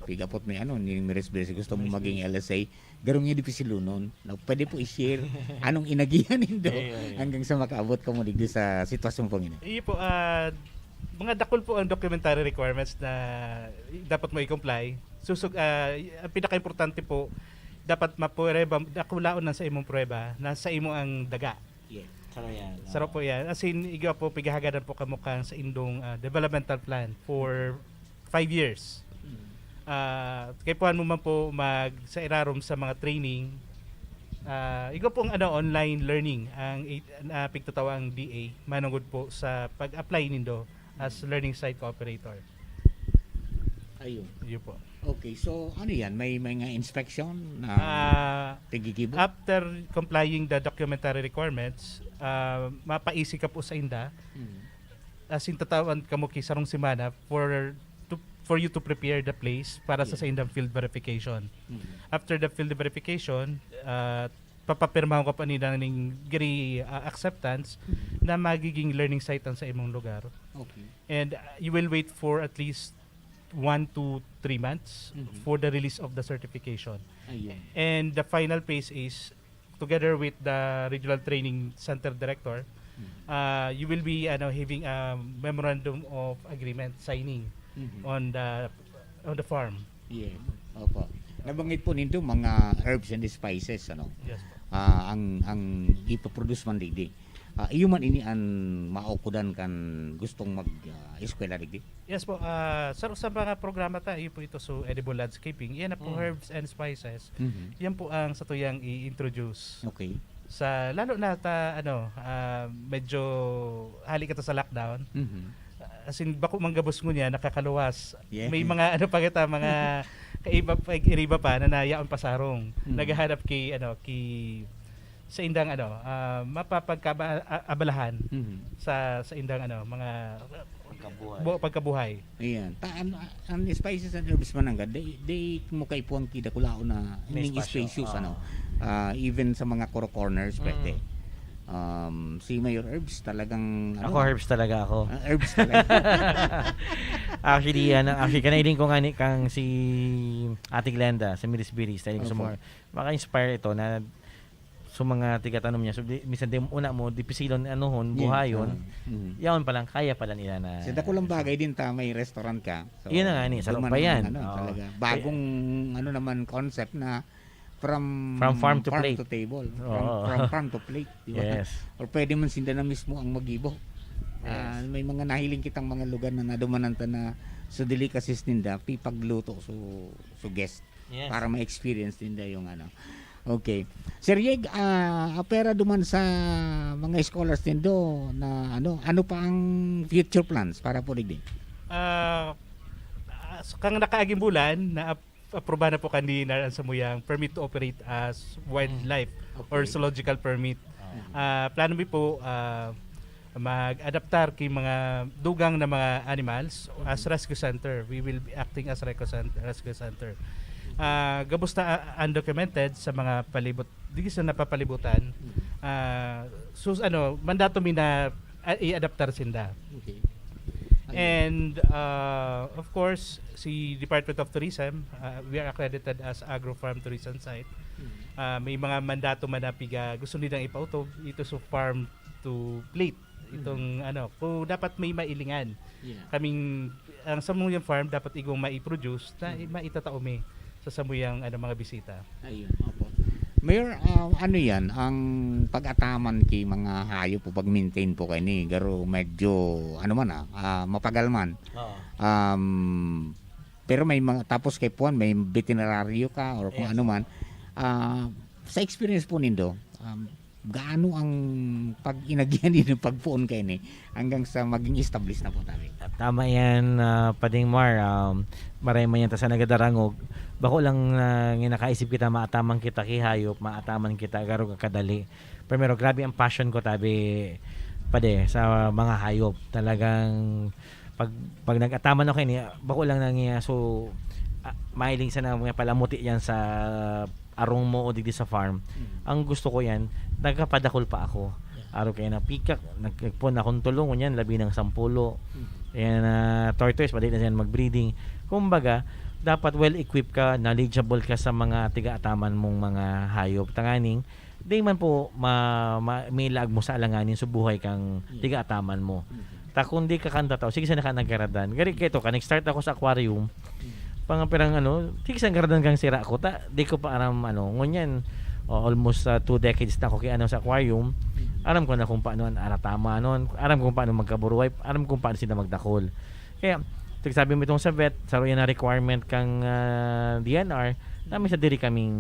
pigapot may ni Miris gusto mo maging LSA garong niya di pisilunon na pwede po i-share anong inagihan nindo hanggang sa makaabot ka mo digdi sa sitwasyon po ngini. Iyo po mga dakol po ang documentary requirements na dapat mo i-comply. Susug ang pinaka-importante po dapat mapureba dakulaon na sa imong prueba na sa imo ang daga. Yeah. Sarap po yan. As in, iga po, pigahagadan po kamukang sa indong developmental plan for 5 years. Kaya puhan mo man po sa irarom sa mga training Ikaw pong online learning ang pigtatawang DA manungod po sa pag-apply nindo as learning site cooperator. Ayun. Yun po. Okay, so ano yan? May mga inspection na tigigibo? After complying the documentary requirements, mapaisi ka po sa inda. As in tatawan kamo kisarong semana for you to prepare the place para sa indang field verification. After the field verification, papapirmahan ko pa nila ng acceptance na magiging learning site ang sa imong lugar. Okay. And you will wait for at least 1 to 3 months for the release of the certification. Ayun. And the final phase is, together with the Regional Training Center Director, you will be having a memorandum of agreement signing on the farm. Yeah. Opo. Nabanggit po nito mga herbs and spices Yes po. Ang ipoproduce man digdi. Iyo man ini an maukudan kan gustong mag eskwela digdi. Yes po. Sa mga programa ta po ito so edible landscaping. Yan na po herbs and spices. Yan po ang satuyang i-introduce. Okay. Sa lalo na ta medyo hali ka ta sa lockdown. As in bako manggabos mo niya nakakaluwas. Yeah. May mga mga kaiba pa na nayaon pasarong. Naghahanap kay sa indang mapapagkaabalahan sa indang mga pagkabuhay. Ayan. Ang spices and herbs man nga they mo kay puang kida kulao na ning spacious even sa mga corners pwede. Si Mayor Herbs talagang Ako herbs talaga ako. Herbs talaga. Actually kanailing ko nga ni kang si Ate Glenda sa Miris Biris tayo sa more maka-inspire ito na so mga tigatanong niya so minsan una mo dipisilon buhayon yaon pa lang kaya pala nila na sa dako lang bagay din may restaurant ka so, yun na nga ni sa pa yan talaga bagong naman concept na from farm to plate to table from farm to plate di ba? Yes. Or pwede man sinda na mismo ang magibo. May mga nahiling kitang mga lugar na nadumananta na so delicacies ninda pagluto so guest para ma-experience ninda yung Okay. Sir Yeg, apera duman sa mga scholars nindo na ano pa ang future plans para po digdi? Kang nakaaging bulan na aproba na po kanina sa muyang permit to operate as wildlife or zoological permit. Plano mi po mag-adaptar kay mga dugang na mga animals as rescue center. We will be acting as rescue center. Gabos na undocumented sa mga palibot digi sa napapalibutan. Mandato mi na i-adaptar sinda. Okay. And of course, si Department of Tourism, we are accredited as agro-farm tourism site. May mga mandato manapiga gusto nilang ipautog ito sa farm to plate. Itong kung dapat may mailingan. Kaming ang samuyang farm dapat igong mai-produce na maitataomi sa samuyang mga bisita. Ayun. Opo. Mayor, yan ang pag-ataman kay mga hayop o pag-maintain po kayo ni garo medyo mapagal man. Pero may mga tapos kay puan may veterinaryo ka or kung ano man. Sa experience po nindo, gaano ang pag-inagyan din ng pagpuon kayo ni hanggang sa maging established na po tayo? Tama yan, Pading Mar. Maray man yan ta sa nagadarangog. Bako lang nakaisip kita maataman kita kihayop, maataman kita garo kakadali. Pero grabe ang passion ko tabi pade sa mga hayop. Talagang pag nag-ataman ako ni bako lang nangiya so mailing sa mga palamuti yan sa arong mo o digdi sa farm. Ang gusto ko yan, nagkapadakol pa ako. Araw kayo na pikak, nagpon akong tulong yan, labi ng 10. Yan tortoise, pwede na yan mag-breeding. Kumbaga, dapat well-equipped ka, knowledgeable ka sa mga tiga-ataman mong mga hayop. Tanganing, di man po may lag mo sa alanganin sa buhay kang tiga-ataman mo. Ta kung di ka kanta tao, sige sa nakanagaradan. Gari kayo to, nag-start ako sa aquarium. Pangapirang sige sa nagaradan kang sira ako. Di ko pa aram ngunyan, almost 2 decades na ako kay sa aquarium. Aram ko na kung paano ang aratama noon. Aram kung paano magkaburuay. Aram kung paano sila magdakol. Kaya, sabi mo itong sa vet, sa yan na requirement kang DNR, namin sa diri kaming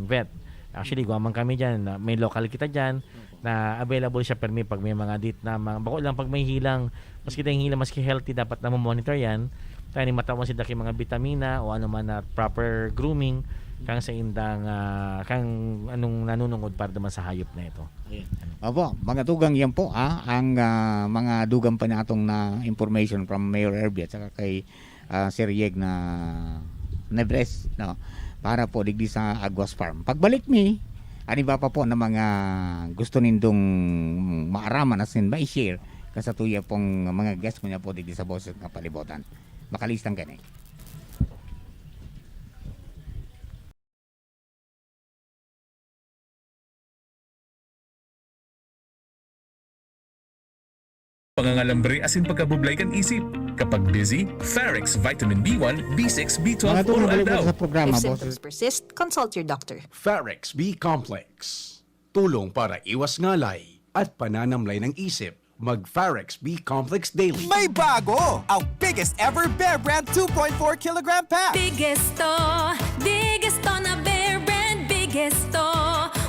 vet. Actually, gumaman kami dyan. May local kita dyan na available siya permi pag may mga date na bako lang pag may hilang. Maski tayong hilang, maski healthy, dapat na monitor yan. Tayo ni matawang sila mga vitamina o ano man na proper grooming kang sa indang kang anong nanunungod para naman sa hayop na ito. Opo, mga dugang yan po ang mga dugang pa natong na information from Mayor Herbie at saka kay Sir Yeg na Nebres, no, para po digdi sa Aguas Farm. Pagbalik mi, ani ba pa po na mga gusto nindong maaraman as in ma-share kasatuya pong mga guest mo niya po digdi sa Boses nga Palibutan. Makalistang kani. Pangangalambre asin pagkabublay kan isip. Kapag busy, Farex Vitamin B1, B6, B12 Mga o dugang balik daw. sa programa, If Boses. symptoms persist, consult your doctor. Farex B Complex. Tulong para iwas ngalay at pananamlay ng isip. Mag-Farex B Complex Daily. May bago! Ang biggest ever Bear Brand 2.4 kilogram pack! Biggest to na Bear Brand, biggest to.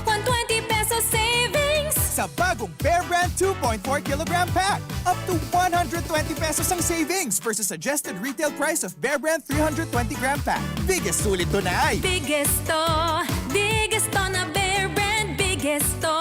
120 pesos savings. Sa bagong Bear Brand 2.4 kilogram pack, up to 120 pesos ang savings versus suggested retail price of Bear Brand 320 gram pack. Biggest sulit doon ay Biggest to na Bear Brand, biggest to.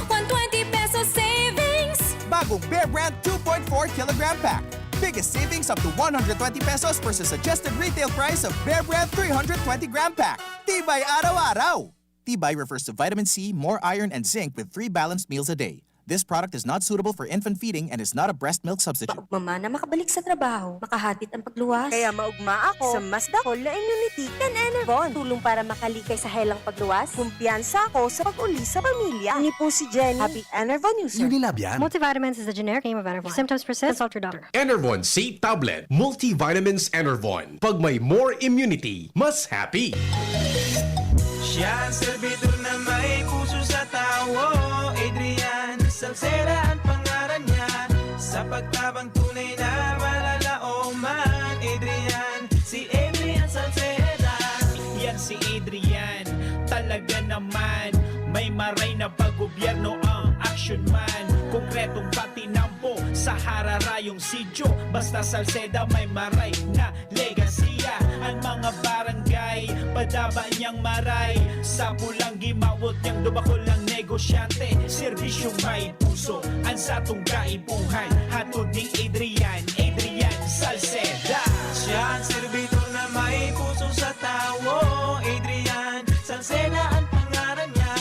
120 pesos savings. bagong Bear Brand 2.4 kilogram pack. Biggest savings up to 120 pesos versus suggested retail price of Bear Brand 320 gram pack. Tibay araw-araw! Tibay refers to vitamin C, more iron, and zinc with 3 balanced meals a day. This product is not suitable for infant feeding and is not a breast milk substitute. Mama na makabalik sa trabaho, makahatid ang pagluwas. Kaya maugma ako sa mas dakol na immunity kan Enervon. Tulong para makalikay sa helang pagluwas. Kumpiyansa ako sa pag-uli sa pamilya. Ni po si Jenny, happy Enervon user. Unilab yan. Multivitamins is the generic name of Enervon. If symptoms persist, consult your doctor. Enervon C Tablet. Multivitamins Enervon. Pag may more immunity, mas happy. Siya ang servidor na may puso sa tawo. Adrian Salceda ang pangalan niya. Sa pagtabang tunay na malalaoman. Adrian, si Adrian Salceda. Yan si Adrian, talaga naman. May maray na pag-gobyerno ang action man. Konkretong patinampo sa hararayong sidyo. Basta Salceda may maray na legasiya. Ang mga barangay, padaba niyang maray. Sa pulang gimawot niyang dubakol ang negosyante. Serbisyong may puso, ang satong kaibuhan. Hatod ni Adrian, Adrian Salceda. Siya ang servidor na may puso sa tawo. Adrian Salceda ang pangalan niya.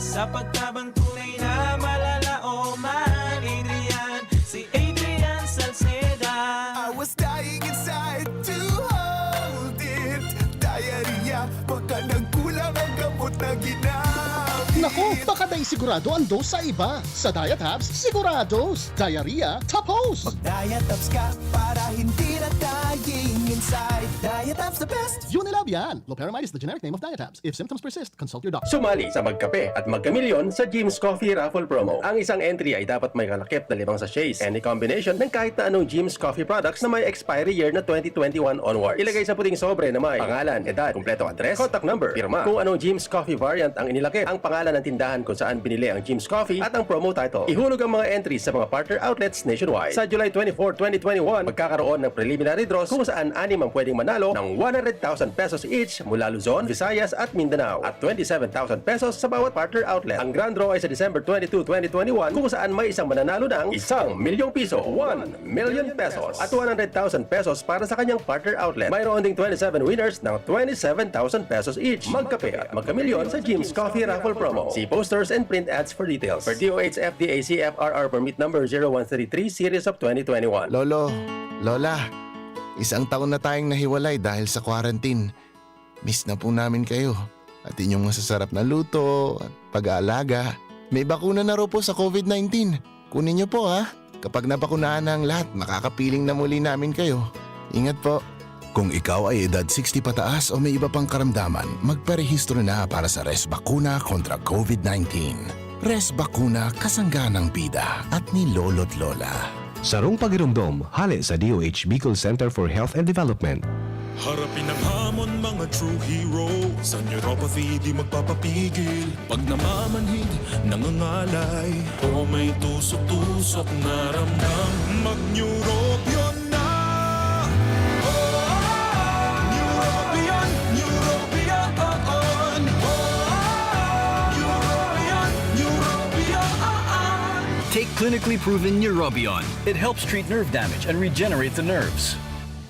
Sa pagtabang tunay na malalaoman. Adrian, si Adrian Salceda. I was dying inside to hold it. Diarrhea, baka nagkulang ang gamot na ginamit. Naku, baka dahil sigurado ang dose sa iba. Sa Diet Hubs, sigurados. Diarrhea, tapos. Mag-diet ups ka para hindi na dying inside. Diet Hubs the best. Unilab yan. Loperamide is the generic name of Diet Hubs. If symptoms persist, consult your doctor. Sumali sa Magkape at Magkamilyon sa Jim's Coffee Raffle Promo. Ang isang entry ay dapat may kalakip na 5 sachets. Any combination ng kahit na anong Jim's Coffee products na may expiry year na 2021 onwards. Ilagay sa puting sobre na may pangalan, edad, kumpletong address, contact number, pirma. Kung anong Jim's Coffee variant ang inilakip, ang pangalan ng tindahan kung saan binili ang Jim's Coffee at ang promo title. Ihulog ang mga entries sa mga partner outlets nationwide. Sa July 24, 2021, magkakaroon ng preliminary draws kung saan 6 ang pwedeng manalo ng 100,000 pesos each mula Luzon, Visayas at Mindanao at 27,000 pesos sa bawat partner outlet. Ang grand draw ay sa December 22, 2021 kung saan may isang mananalo ng 1,000,000 piso, 1 million pesos at 100,000 pesos para sa kanyang partner outlet. Mayroon ding 27 winners ng 27,000 pesos each. Magkape at magkamilyon sa Jim's Coffee Raffle Promo. See posters and print ads for details. For DOH FDA CFRR permit number 0133 series of 2021. Lolo, Lola, isang taon na tayong nahiwalay dahil sa quarantine. Miss na po namin kayo at inyong masasarap na luto at pag-aalaga. May bakuna na raw po sa COVID-19. Kunin niyo po ha. Kapag nabakunahan na ang lahat, makakapiling na muli namin kayo. Ingat po. Kung ikaw ay edad 60 pataas o may iba pang karamdaman, magparehistro na para sa Res Bakuna kontra COVID-19. Res Bakuna, kasangganang bida at ni Lolo't Lola. Sarong pagirumdom, hali sa DOH Bicol Center for Health and Development. Harapin ang hamon, mga true hero. Sa neuropathy di magpapapigil. Pag namamanhid, nangangalay, o may tusok-tusok na ramdam, mag-Neurobion na. Neurobion, Neurobion. Neurobion, Neurobion. Take clinically proven Neurobion. It helps treat nerve damage and regenerate the nerves.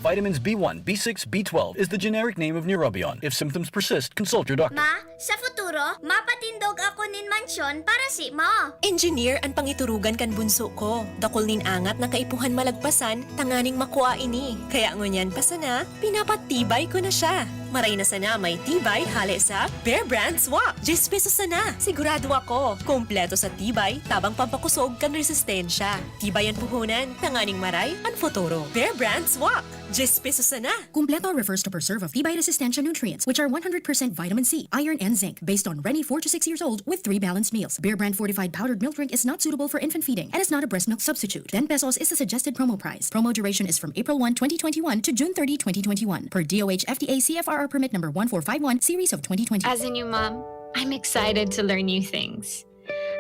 Vitamins B1, B6, B12 is the generic name of Neurobion. If symptoms persist, consult your doctor. Ma, sa futuro, mapatindog ako nin mansyon para si mo. Engineer ang pangiturugan kan bunso ko. Dakol nin angat na kaipuhan malagpasan, tanganing makuha ini. Kaya ngunyan pa sana, pinapatibay ko na siya. Maray na sana may tibay hale sa Bear Brand Swak. 10 pesos sana. Sigurado ako. Kompleto sa tibay, tabang pampakusog kan resistensya. Tibay ang puhunan, tanganing maray ang futuro. Bear Brand Swak. 10 pesos sana. Kumpleto refers to preserve of Tibay resistensya nutrients, which are 100% vitamin C, iron, and zinc, based on Rennie 4 to 6 years old with 3 balanced meals. Bear Brand fortified powdered milk drink is not suitable for infant feeding and is not a breast milk substitute. 10 pesos is the suggested promo price. Promo duration is from April 1, 2021 to June 30, 2021 per DOH FDA CFRR permit number 1451 series of 2020. As a new mom, I'm excited to learn new things.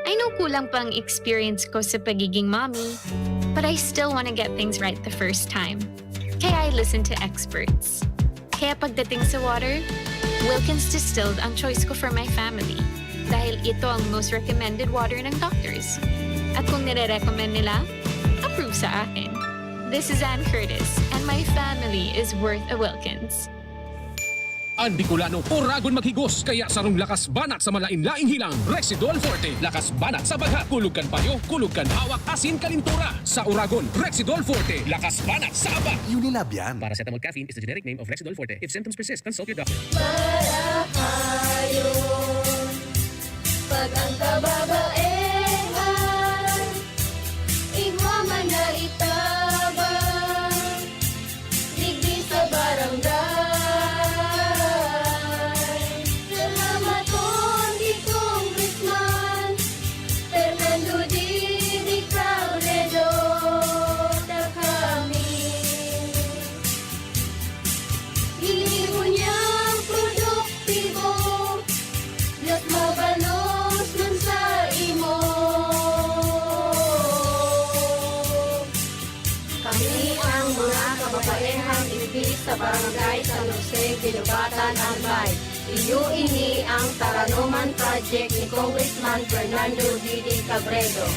I know kulang pang experience ko sa pagiging mommy, but I still want to get things right the first time. Kaya I listen to experts. Kaya pagdating sa water, Wilkins Distilled ang choice ko for my family dahil ito ang most recommended water ng doctors. At kung nire-recommend nila, approve sa akin. This is Ann Curtis and my family is worth a Wilkins. Ang Bicolano, Oragon maghigos, kaya sarong lakas banat sa malain-laing hilang. Rexidol Forte, lakas banat sa baga, kulugkan payo, kulugkan hawak, asin kalintura. Sa Oragon, Rexidol Forte, lakas banat sa aba. Unilab yan. Paracetamol caffeine is the generic name of Rexidol Forte. If symptoms persist, consult your doctor. Marahayon, pag ang kababaehan, igwaman na itabang, digdi sa barangay. Sa barangay San Jose, Ginubatan, Albay. Iyo ini ang Taranuman Project ni Congressman Fernando Didi Cabredo.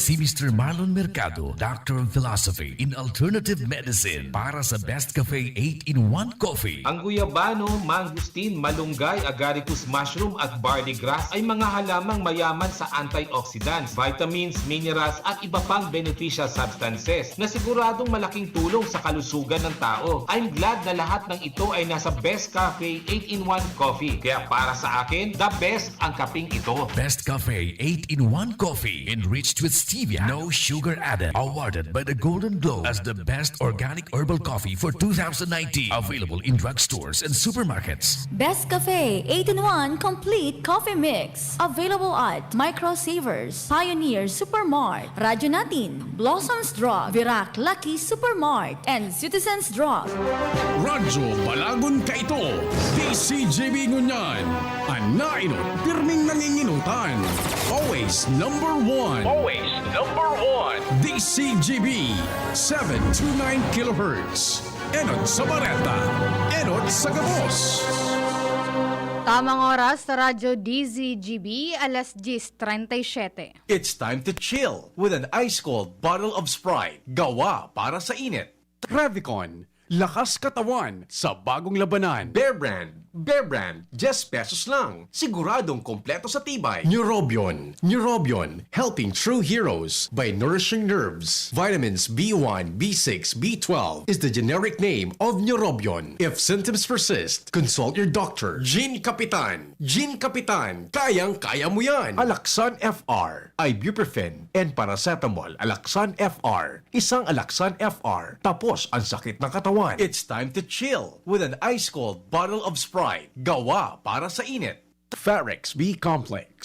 Si Mr. Marlon Mercado, Doctor of Philosophy in Alternative Medicine para sa Best Cafe 8-in-1 Coffee. Ang guyabano, mangustin, malunggay, agaricus mushroom at barley grass ay mga halamang mayaman sa antioxidants, vitamins, minerals at iba pang beneficial substances na siguradong malaking tulong sa kalusugan ng tao. I'm glad na lahat ng ito ay nasa Best Cafe 8-in-1 Coffee. Kaya para sa akin, the best ang kaping ito. Best Cafe 8-in-1 Coffee, enriched with stevia, no sugar added. Awarded by the Golden Globe as the best organic herbal coffee for 2019. Available in drugstores and supermarkets. Best Cafe 8-in-1 Complete Coffee Mix. Available at Micro Savers, Pioneer Supermart, Radyo Natin, Blossoms Drug, Virac Lucky Supermart, and Citizens Drug. Radyo Balagon Kaito, DCJB Ngunyan, Anainot, pirming nanginginutan. Always number one. Always number one. DCGB 729 kHz. Enot sa Bareta. Enot sa Gabos. Tamang oras sa Radyo DZGB, alas 10:37. It's time to chill with an ice-cold bottle of Sprite. Gawa para sa init. Revicon, lakas katawan sa bagong labanan. Bear Brand, 10 pesos lang. Siguradong kompleto sa tibay. Neurobion, helping true heroes by nourishing nerves. Vitamins B1, B6, B12 is the generic name of Neurobion. If symptoms persist, consult your doctor. Gene Kapitan, kayang-kaya mo yan. Alaxan FR, ibuprofen, and paracetamol. Alaxan FR, isang Alaxan FR. Tapos ang sakit ng katawan. It's time to chill with an ice-cold bottle of Sprite. Gawa para sa init. Farex B Complex.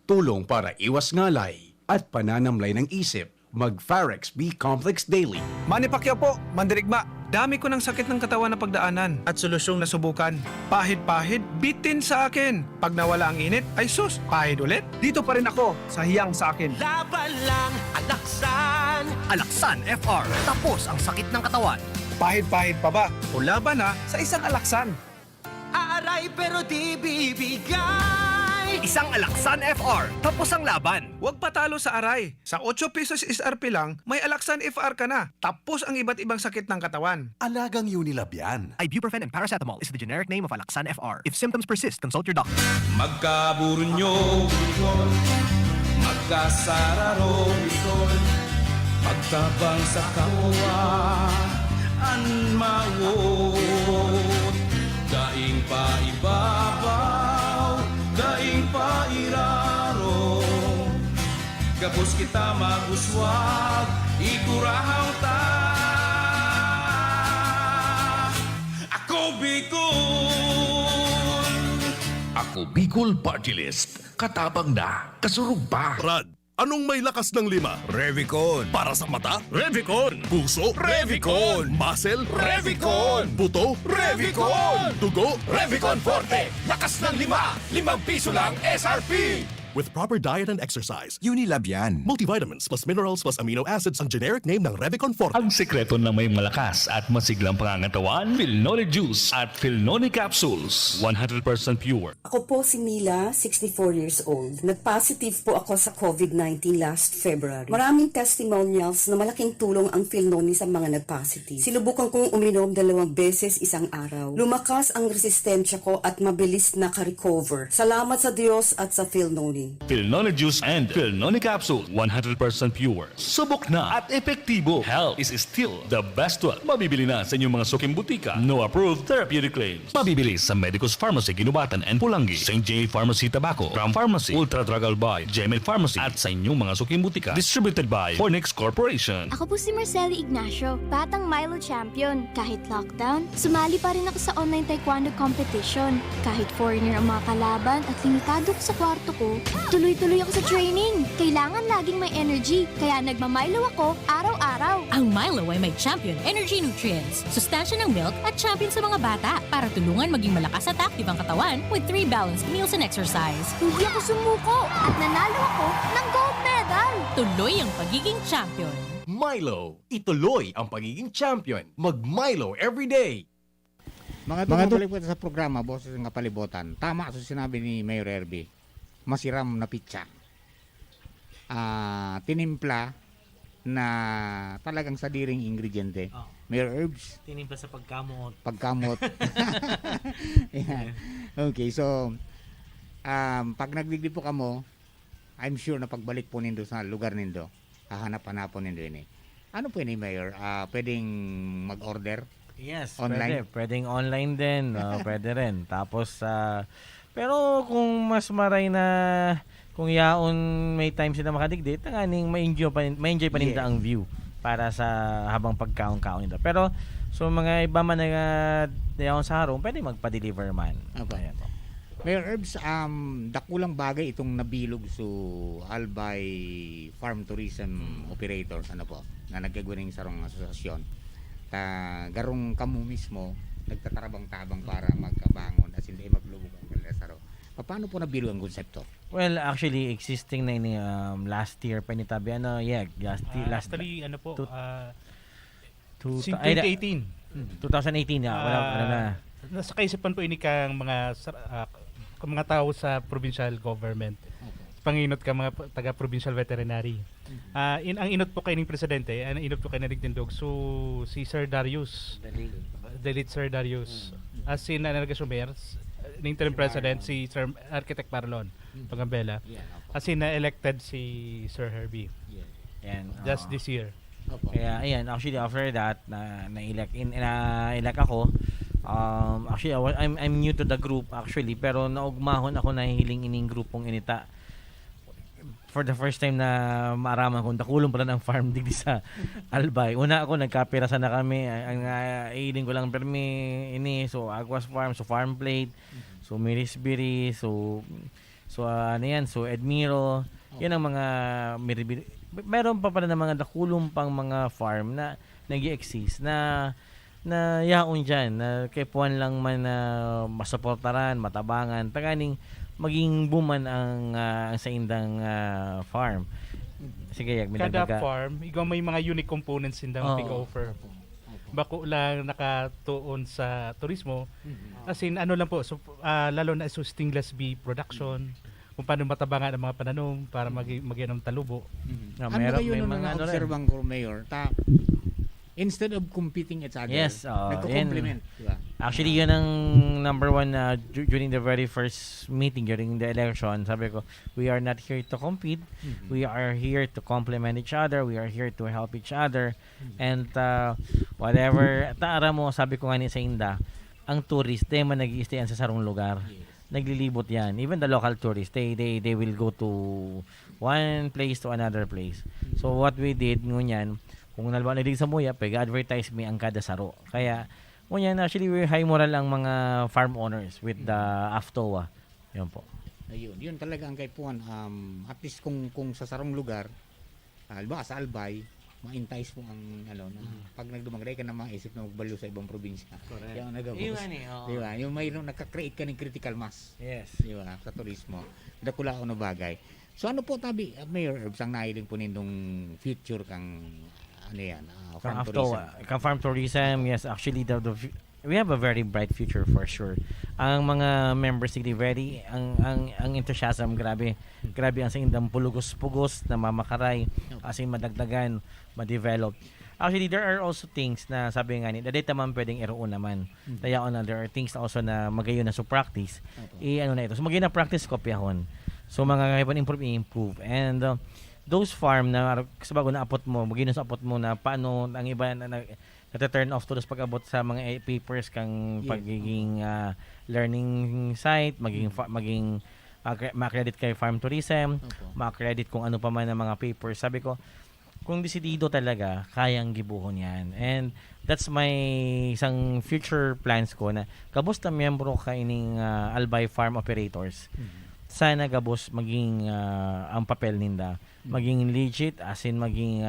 Tulong para iwas ngalay at pananamlay ng isip. Mag Farex B Complex Daily. Manny Pacquiao po, mandirigma. Dami ko ng sakit ng katawan na pagdaanan at solusyong nasubukan. Pahid-pahid, bitin sa akin. Pag nawala ang init, ay sus, pahid ulit. Dito pa rin ako sa hiyang sa akin. Laban lang, Alaksan! Alaksan FR. Tapos ang sakit ng katawan. Pahid-pahid pa ba? O laban na sa isang Alaksan. Aaray pero di bibigay. Isang Alaksan FR. Tapos ang laban. Huwag patalo sa aray. Sa 8 pesos SRP lang, may Alaksan FR ka na. Tapos ang iba't ibang sakit ng katawan. Alagang Unilab yan. Ibuprofen and paracetamol is the generic name of Alaksan FR. If symptoms persist, consult your doctor. Magkaburunyo, magkasararo, pagtabang sa kawa, anmawot, daing pa ibabaw, daing pa iraro, gabos kita maguswag, ikurahaw ta. Ako Bicol! Ako Bicol Party List. Katabang na, kasurug pa. Brad, anong may lakas ng 5? Revicon. Para sa mata? Revicon. Puso? Revicon. Muscle? Revicon. Buto? Revicon. Dugo? Revicon Forte. Lakas ng 5. 5 piso lang SRP. With proper diet and exercise, Unilab yan. Multivitamins plus minerals plus amino acids ang generic name ng Revicon Forte. Ang sekreto ng may malakas at masiglang pangangatawan, Philnoni Juice at Philnoni Capsules. 100% pure. Ako po si Mila, 64 years old. Nag-positive po ako sa COVID-19 last February. Maraming testimonials na malaking tulong ang Philnoni sa mga nag-positive. Sinubukan kong uminom 2 beses isang araw. Lumakas ang resistensya ko at mabilis na ka-recover. Salamat sa Diyos at sa Philnoni. Philnoni Juice and Philnoni Capsule. 100% pure. Subok na at epektibo. Health is still the best one. Mabibili na sa inyong mga suking butika. No approved therapeutic claims. Mabibili sa Medicus Pharmacy, Ginubatan and Pulangi. St. J. Pharmacy, Tabaco. Ram Pharmacy. Ultra Drug Albay. Gemet Pharmacy. At sa inyong mga suking butika. Distributed by Fornix Corporation. Ako po si Marceli Ignacio, batang Milo champion. Kahit lockdown, sumali pa rin ako sa online taekwondo competition. Kahit foreigner ang mga kalaban at limitado ko sa kwarto ko, tuloy-tuloy ako sa training. Kailangan laging may energy, kaya nagmamilo ako araw-araw. Ang Milo ay may champion energy nutrients, sustansya ng milk at champion sa mga bata para tulungan maging malakas at active ang katawan with 3 balanced meals and exercise. Hindi ako sumuko at nanalo ako ng gold medal. Tuloy ang pagiging champion. Milo, ituloy ang pagiging champion. Mag-Milo everyday. Mga balik po sa programa, Boses ng Kapalibutan. Tama sa sinabi ni Mayor Herbie. Masiram na pitsa. Tinimpla na talagang sadiring ingrediente. Mayor Herbs. Tinimpla sa pagkamot. Pagkamot. Yan. Okay, so pag nagdigdi po kamo, I'm sure na pagbalik po nindo sa lugar nindo, hahanap-hanapon nindo ini. Ano po ini, Mayor? Pwedeng mag-order? Yes, online? Pwedeng online din. Pwede rin. Tapos, pero kung mas maray na, kung yaon may time sila makadigdi, tanganing ma-enjoy pa nila ang view para sa habang pagkaon-kaon nila. Pero, so mga iba man na yaon sa harong, pwede magpa-deliver man. Okay. Mayor Herbs, dakulang bagay itong nabilog sa Albay Farm Tourism Operators, ano po, na nagkagwining sarong asosasyon. Garong kamo mismo, nagtatarabang-tabang para magkabangon at hindi maglubog ang kalasaro. Paano po nabilog ang konsepto? Well, actually, existing na ini last year pa nitabi. Actually, ano po, since 2018. 2018, wala na. Nasa kaisipan po ini kang mga tao sa provincial government. Panginot ka mga taga-provincial veterinary. Ang inot po kay ning presidente, ang inot po kay na Rigtindog, so si Sir Darius, Delete Sir Darius, as in na-sumer, ning interim president, si Sir Architect Parlon, Pangambela, as in na-elected si Sir Herbie. Just this year. Kaya ayan, actually after that na-elect ako. Actually I'm new to the group actually, pero naugmahon ako na hiling ining grupong inita. For the first time na maaraman ko, dakulong pala ng farm digdi sa Albay. Una ako, nagkapirasan na kami. Ang iiling ko lang permi ini. So, Aguas Farm, so Farm Plate, so Mirisbiri, so ano yan, so Edmiro. Yan ang mga meron pa pala ng mga dakulong pang mga farm na nag-i-exist na na yaon dyan, na kay puwan lang man na masuportaran, matabangan, taganing maging buman ang sa indang farm. Sige, Yag, may Kada dagdaga. farm, ikaw may mga unique components in the big offer. Bako lang nakatuon sa turismo. As in, ano lang po, so, lalo na so stainless bee production, kung paano matabangan ang mga pananom para magyan ng talubo. Ah, Ano meron- kayo may nung mga ano rin. na-observe ko, Mayor? Instead of competing each other, Yes, nagko-complement. Diba? Actually, yun ang number one during the very first meeting during the election. Sabi ko, we are not here to compete. We are here to complement each other. We are here to help each other. And whatever, taara mo, sabi ko nga ni sa Inda, ang tourist, they man nag-i-stay sa sarong lugar. Naglilibot yan. Even the local tourists, they will go to one place to another place. So what we did ngunyan, kung nalba na sa Muya, pag-advertise mi ang kada saro. Kaya, ngunyan, actually, we high moral ang mga farm owners with the AFTOA. Yun po. Ayun, yun talaga ang kaipuan. At least kung sa sarong lugar, alba sa Albay, ma-entice mo ang na pag nagdumagray ka na maisip na magbaliw sa ibang probinsya. Correct. Kaya nagabos. Yun nga ni, oo. Diba? Yung mayroong nakakreate ka ng critical mass. Yes. Diba? Sa turismo. Dakula ako na bagay. So ano po tabi, Mayor Herbs, ang nailing po nindong future kang ano yan, farm tourism? Farm tourism, yes, actually, we have a very bright future for sure. Ang mga members really very, ang enthusiasm, grabe ang sa indang pulugos-pugos na mamakaray, as in madagdagan, ma-develop. Actually, there are also things na sabi nga ni, the data man pwedeng iroon naman. Tayaon na, there are things also na magayon na so practice. Ano na ito. So magayon na practice, kopyahon. So mga kaipan improve. And those farm na sa bago na apot mo, magiyon sa apot mo na paano ang iba na turn off to pag-abot sa mga papers kang pagiging learning site, maging ma-credit kay farm tourism, ma-credit kung ano pa man ang mga papers. Sabi ko, kung desidido talaga, kayang gibuhon yan. And that's my isang future plans ko na kabos na miyembro ka ining Albay Farm Operators. Sana gabos maging ang papel ninda maging legit, as in maging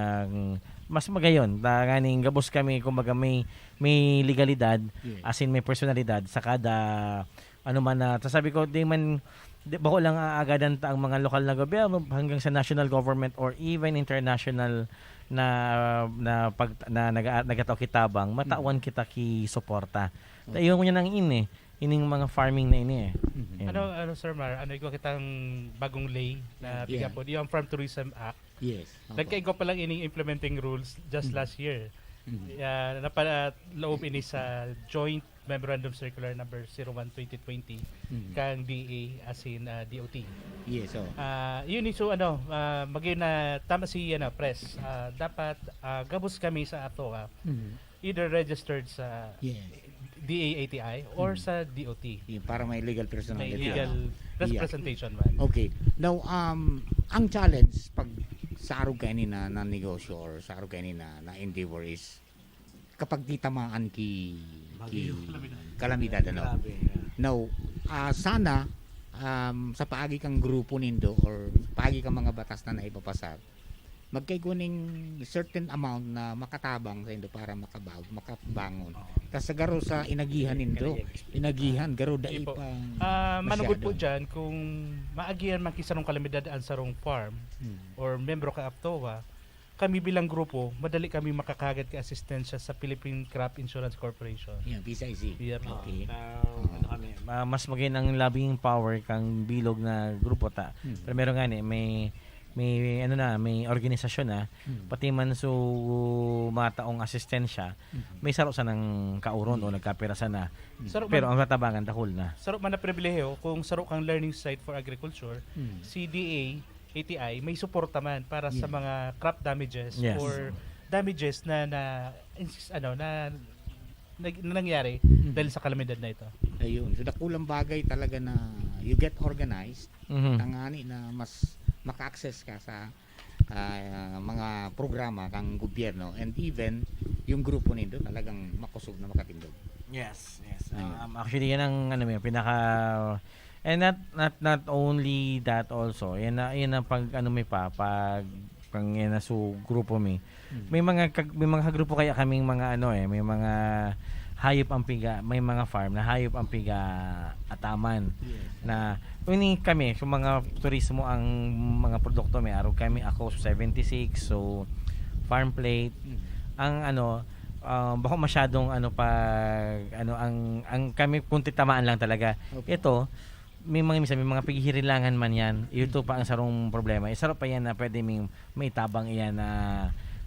mas magayon ganing gabos kami kumbaga may legalidad, as in may personalidad sa kada ano man na sabi ko bako lang agadan ta ang mga lokal na gobyerno hanggang sa national government or even international na nagataw kitabang matawan kita ki suporta. Tayo ko niya nang ining mga farming na ini Ano Sir Mar, ikaw kitang bagong lay na biga po, yung Farm Tourism Act. Yes. Nagkaigo pa lang ining implementing rules just last year. Napaloob ini sa Joint Memorandum Circular number 01/2020 kang DA as in DOT. Yes, so. Yun so maging na tama si press. Dapat gabos kami sa ato either registered sa DA-ATI or sa DOT. Para may legal personality. May legal representation man. Okay. Now, ang challenge pag sa araw kayo na negosyo or sa araw kayo na endeavor is kapag titamaan ki kalamidad. Now, sana sa paagi kang grupo nindo or paagi kang mga batas na naipapasar, magkaiguning certain amount na makatabang sa indo para makabangon. Tapos sa garo sa inagihan nindo, garo dai pang manugod po dyan kung maagihan man kisarong kalamidad ang sarong farm or membro ka AFTOA, kami bilang grupo, madali kami makakagat ka asistensya sa Philippine Crop Insurance Corporation. Yeah, PCIC. Yep. Okay. Mas maging ang lobbying power kang bilog na grupo ta. Pero meron nga may organisasyon na pati man so mga taong asistensya may saro sa ng kauron o nagkapira na pero ang natabangan dahol na saro man na pribilehiyo kung saro kang learning site for agriculture CDA ATI may suporta man para sa mga crop damages or damages na nangyari dahil sa kalamidad na ito. Ayun, so dakulang bagay talaga na you get organized tangani na mas maka-access ka sa mga programa kang gobyerno and even yung grupo nindo talagang makusog na makatindog. Yes. Actually yan ang pinaka and not only that also. Yan ang pag pag pang su grupo mi. May mga grupo kaya kaming mga may mga hayop ang piga, may mga farm na hayop ang piga ataman. Na ini kami sa mga turismo ang mga produkto may araw kami ako sa 76 so farm plate ang baka masyadong ang kami kunti tamaan lang talaga. Ito may mga pigihirilangan man yan. Ito pa ang sarong problema. Isarap pa yan na pwede may tabang iyan na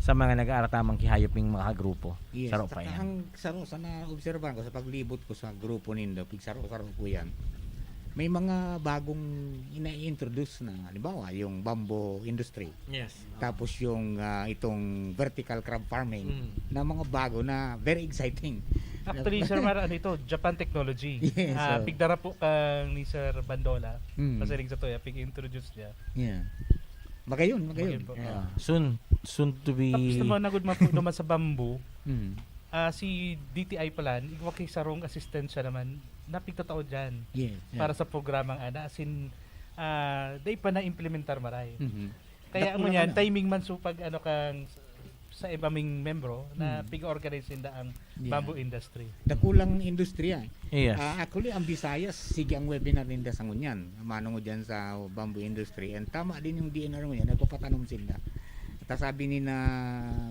sa mga nag-aaratamang kihayop ng mga grupo. Yes, Saro pa yan. ang saro sa na-obserbahan ko sa paglibot ko sa grupo nindo, pigsaro-saro ko yan. May mga bagong ina-introduce na, halimbawa, yung bamboo industry. Yes. Tapos yung itong vertical crab farming na mga bago na very exciting. Actually, Sir Mar, ito, Japan technology. Yes, so, pigdara po kang ni Sir Bandola. Pasiling sa to, pig-introduce niya. Yeah. Magayon. Po. Soon to be... Tapos naman, nagod man po naman sa bamboo. Si DTI pala, iwaki sarong assistensya naman, napigtatao dyan. Yeah. Para sa programang as in, day pa na-implementar maray. Kaya ang yan, timing man so pag kang sa ibaming membro na pig-organize inda ang bamboo industry. Dakulang industriya. Yes. Actually, ang Visayas, sige ang webinar ninda sa ngunyan. Manong dyan sa bamboo industry. And tama din yung DNR ngunyan, nagpapatanom sila. At sabi ni na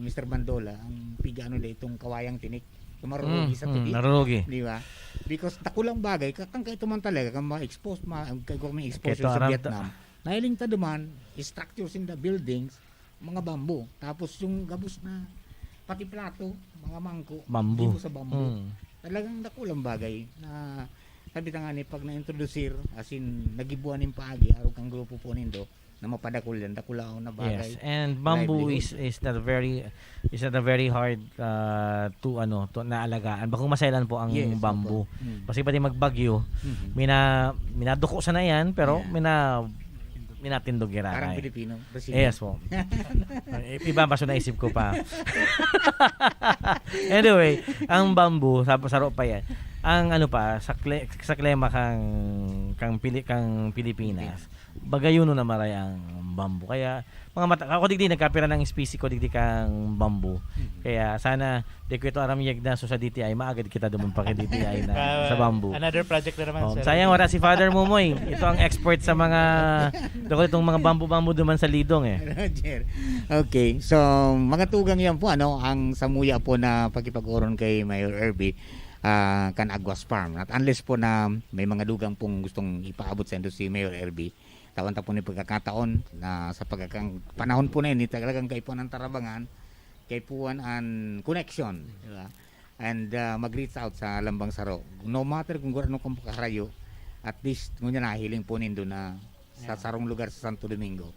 Mr. Bandola, ang piga itong kawayang tinik. Marurugi sa tinik. Narurugi. Di ba? Because takulang bagay, kakang kayo man talaga, kang ma-expose, may exposure sa Vietnam. Nahiling ta duman, structures in the buildings, mga bamboo. Tapos yung gabos na pati plato, mga mangko, bamboo. sa bamboo. Talagang nakulang bagay na sabi nga ni pag na-introducer as in nagibuan ng paagi araw kang grupo po nindo na mapadakul yan, dakulaw na bagay. Yes, and bamboo is not very hard to naalagaan. Bakong masailan po ang bamboo. Kasi pati magbagyo, minaduko sana yan, pero minatindog gira. Parang Pilipino. Yes po. Iba ba na isip ko pa. Anyway, ang bamboo, saro pa yan. Ang sa klema kang Pilipinas. Bagayuno na maray ang bamboo. Kaya mga mata ako digdi nagkapira ng species ko digdi kang bamboo. Kaya sana di ko ito aramyag na so sa DTI maagad kita duman pa kay DTI na sa bamboo. Another project na naman sir. Sayang wala si Father Mumoy. Ito ang expert sa mga itong mga bamboo duman sa lidong Roger. Okay. So mga tugang yan po ang samuya po na pagkipag-oron kay Mayor Herbie kan Aguas Farm. At unless po na may mga dugang pong gustong ipaabot sa si Mayor Herbie, tawanta po ni pagkakataon na sa panahon po na yun, talagang kaipuan ng tarabangan, kaipuan ang connection, diba? And mag-reach out sa Lambang Saro. No matter kung ano kung pakarayo, at least ngunyan nahiling po nindo na sa sarong lugar sa Santo Domingo,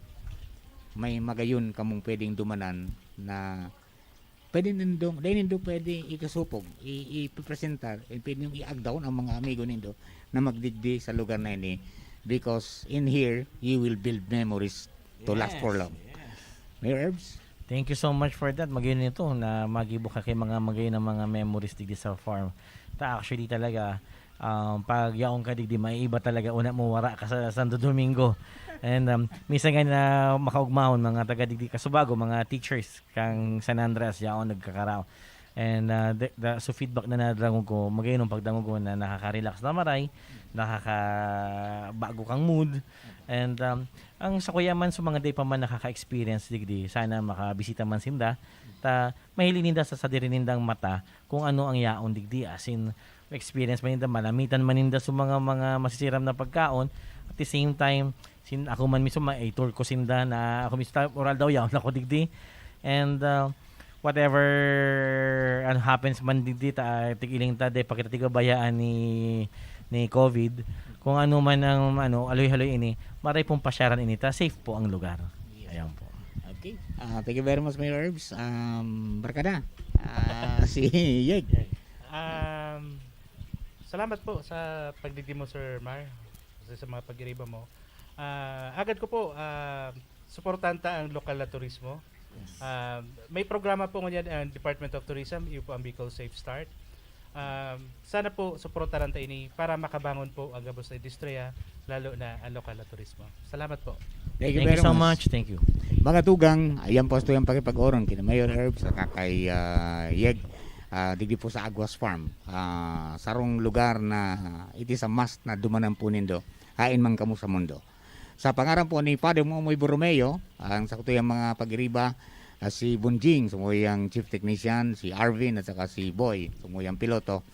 may magayon kamong pwedeng dumanan na pwede nindo pwede ikasupog, ipipresentar, pwede nyo i-agdaw ang mga amigo nindo na magdigdi sa lugar na ini. Because in here, you will build memories to last for long. Mayor Herbs? Thank you so much for that. Magayon nito na magibo ka kay mga magayon ng mga memories digdi sa farm. Actually talaga, pag yaong ka digdi, may iba talaga una mo wara ka sa Santo Domingo. And minsan nga na makaugmahon mga taga digdi Kasubago, mga teachers kang San Andres yaong nagkakaraw. And so feedback na nadragon ko, magayon ng pagdangon ko na nakaka-relax na maray, nakakabago kang mood. And ang sa kuyaman sa mga day pa man nakaka-experience digdi, sana makabisita man sinda. Mahiling ninda sa dirinindang mata kung ano ang yaon digdi. As in, experience man ninda, malamitan man ninda sa mga masisiram na pagkaon. At the same time, ako man mismo, tour ko sinda na ako mismo, oral daw yaon ako digdi. And whatever happens man digdi tigiling ta de pakita tigabayaan ni COVID kung ano man ang aloy-haloy ini maray pong pasyaran ini ta safe po ang lugar. Ayan po. Okay. Thank you very much Mayor Herbs. Barkada. Si Yeg. Salamat po sa pagdigdi mo Sir Mar sa mga pag-iriba mo. Agad ko po suportanta ang lokal na turismo. May programa po ngayon ang Department of Tourism, yung po ang Bicol Safe Start. Sana po suportaran ta ini para makabangon po ang gabos sa industriya, lalo na ang lokal na turismo. Salamat po. Thank you so much. Thank you. Mga tugang, ayan po ito yung pakipag-oron kina Mayor Herbs at kay Yeg. Digdi po sa Aguas Farm. Sarong lugar na it is a must na dumanan po nindo. Hain man kamo sa mundo. Sa pangaran po ni Father Momoy Borromeo, ang sakto yung mga pag-iriba, si Bunjing, sumuyang chief technician, si Arvin at saka si Boy, sumuyang piloto.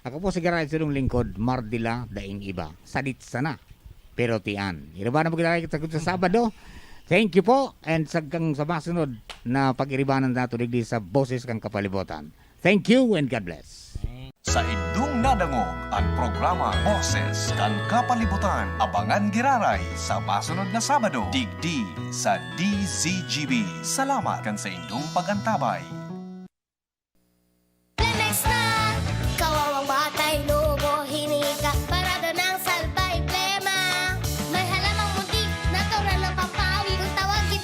Ako po si Garage Silong Lingkod, Mardila, Daing Iba. Sadit sana, pero tian. Iriba na magkita sa Sabado. Thank you po, and sagkang sa masunod na pag-iribanan nato digdi sa Boses kang Kapalibutan. Thank you and God bless. Sa indung nadangog ang programa Boses kan Kapalibutan. Abangan giraray sa masunod na Sabado. Digdi sa DZGB. Salamat kan sa indung pagantabay.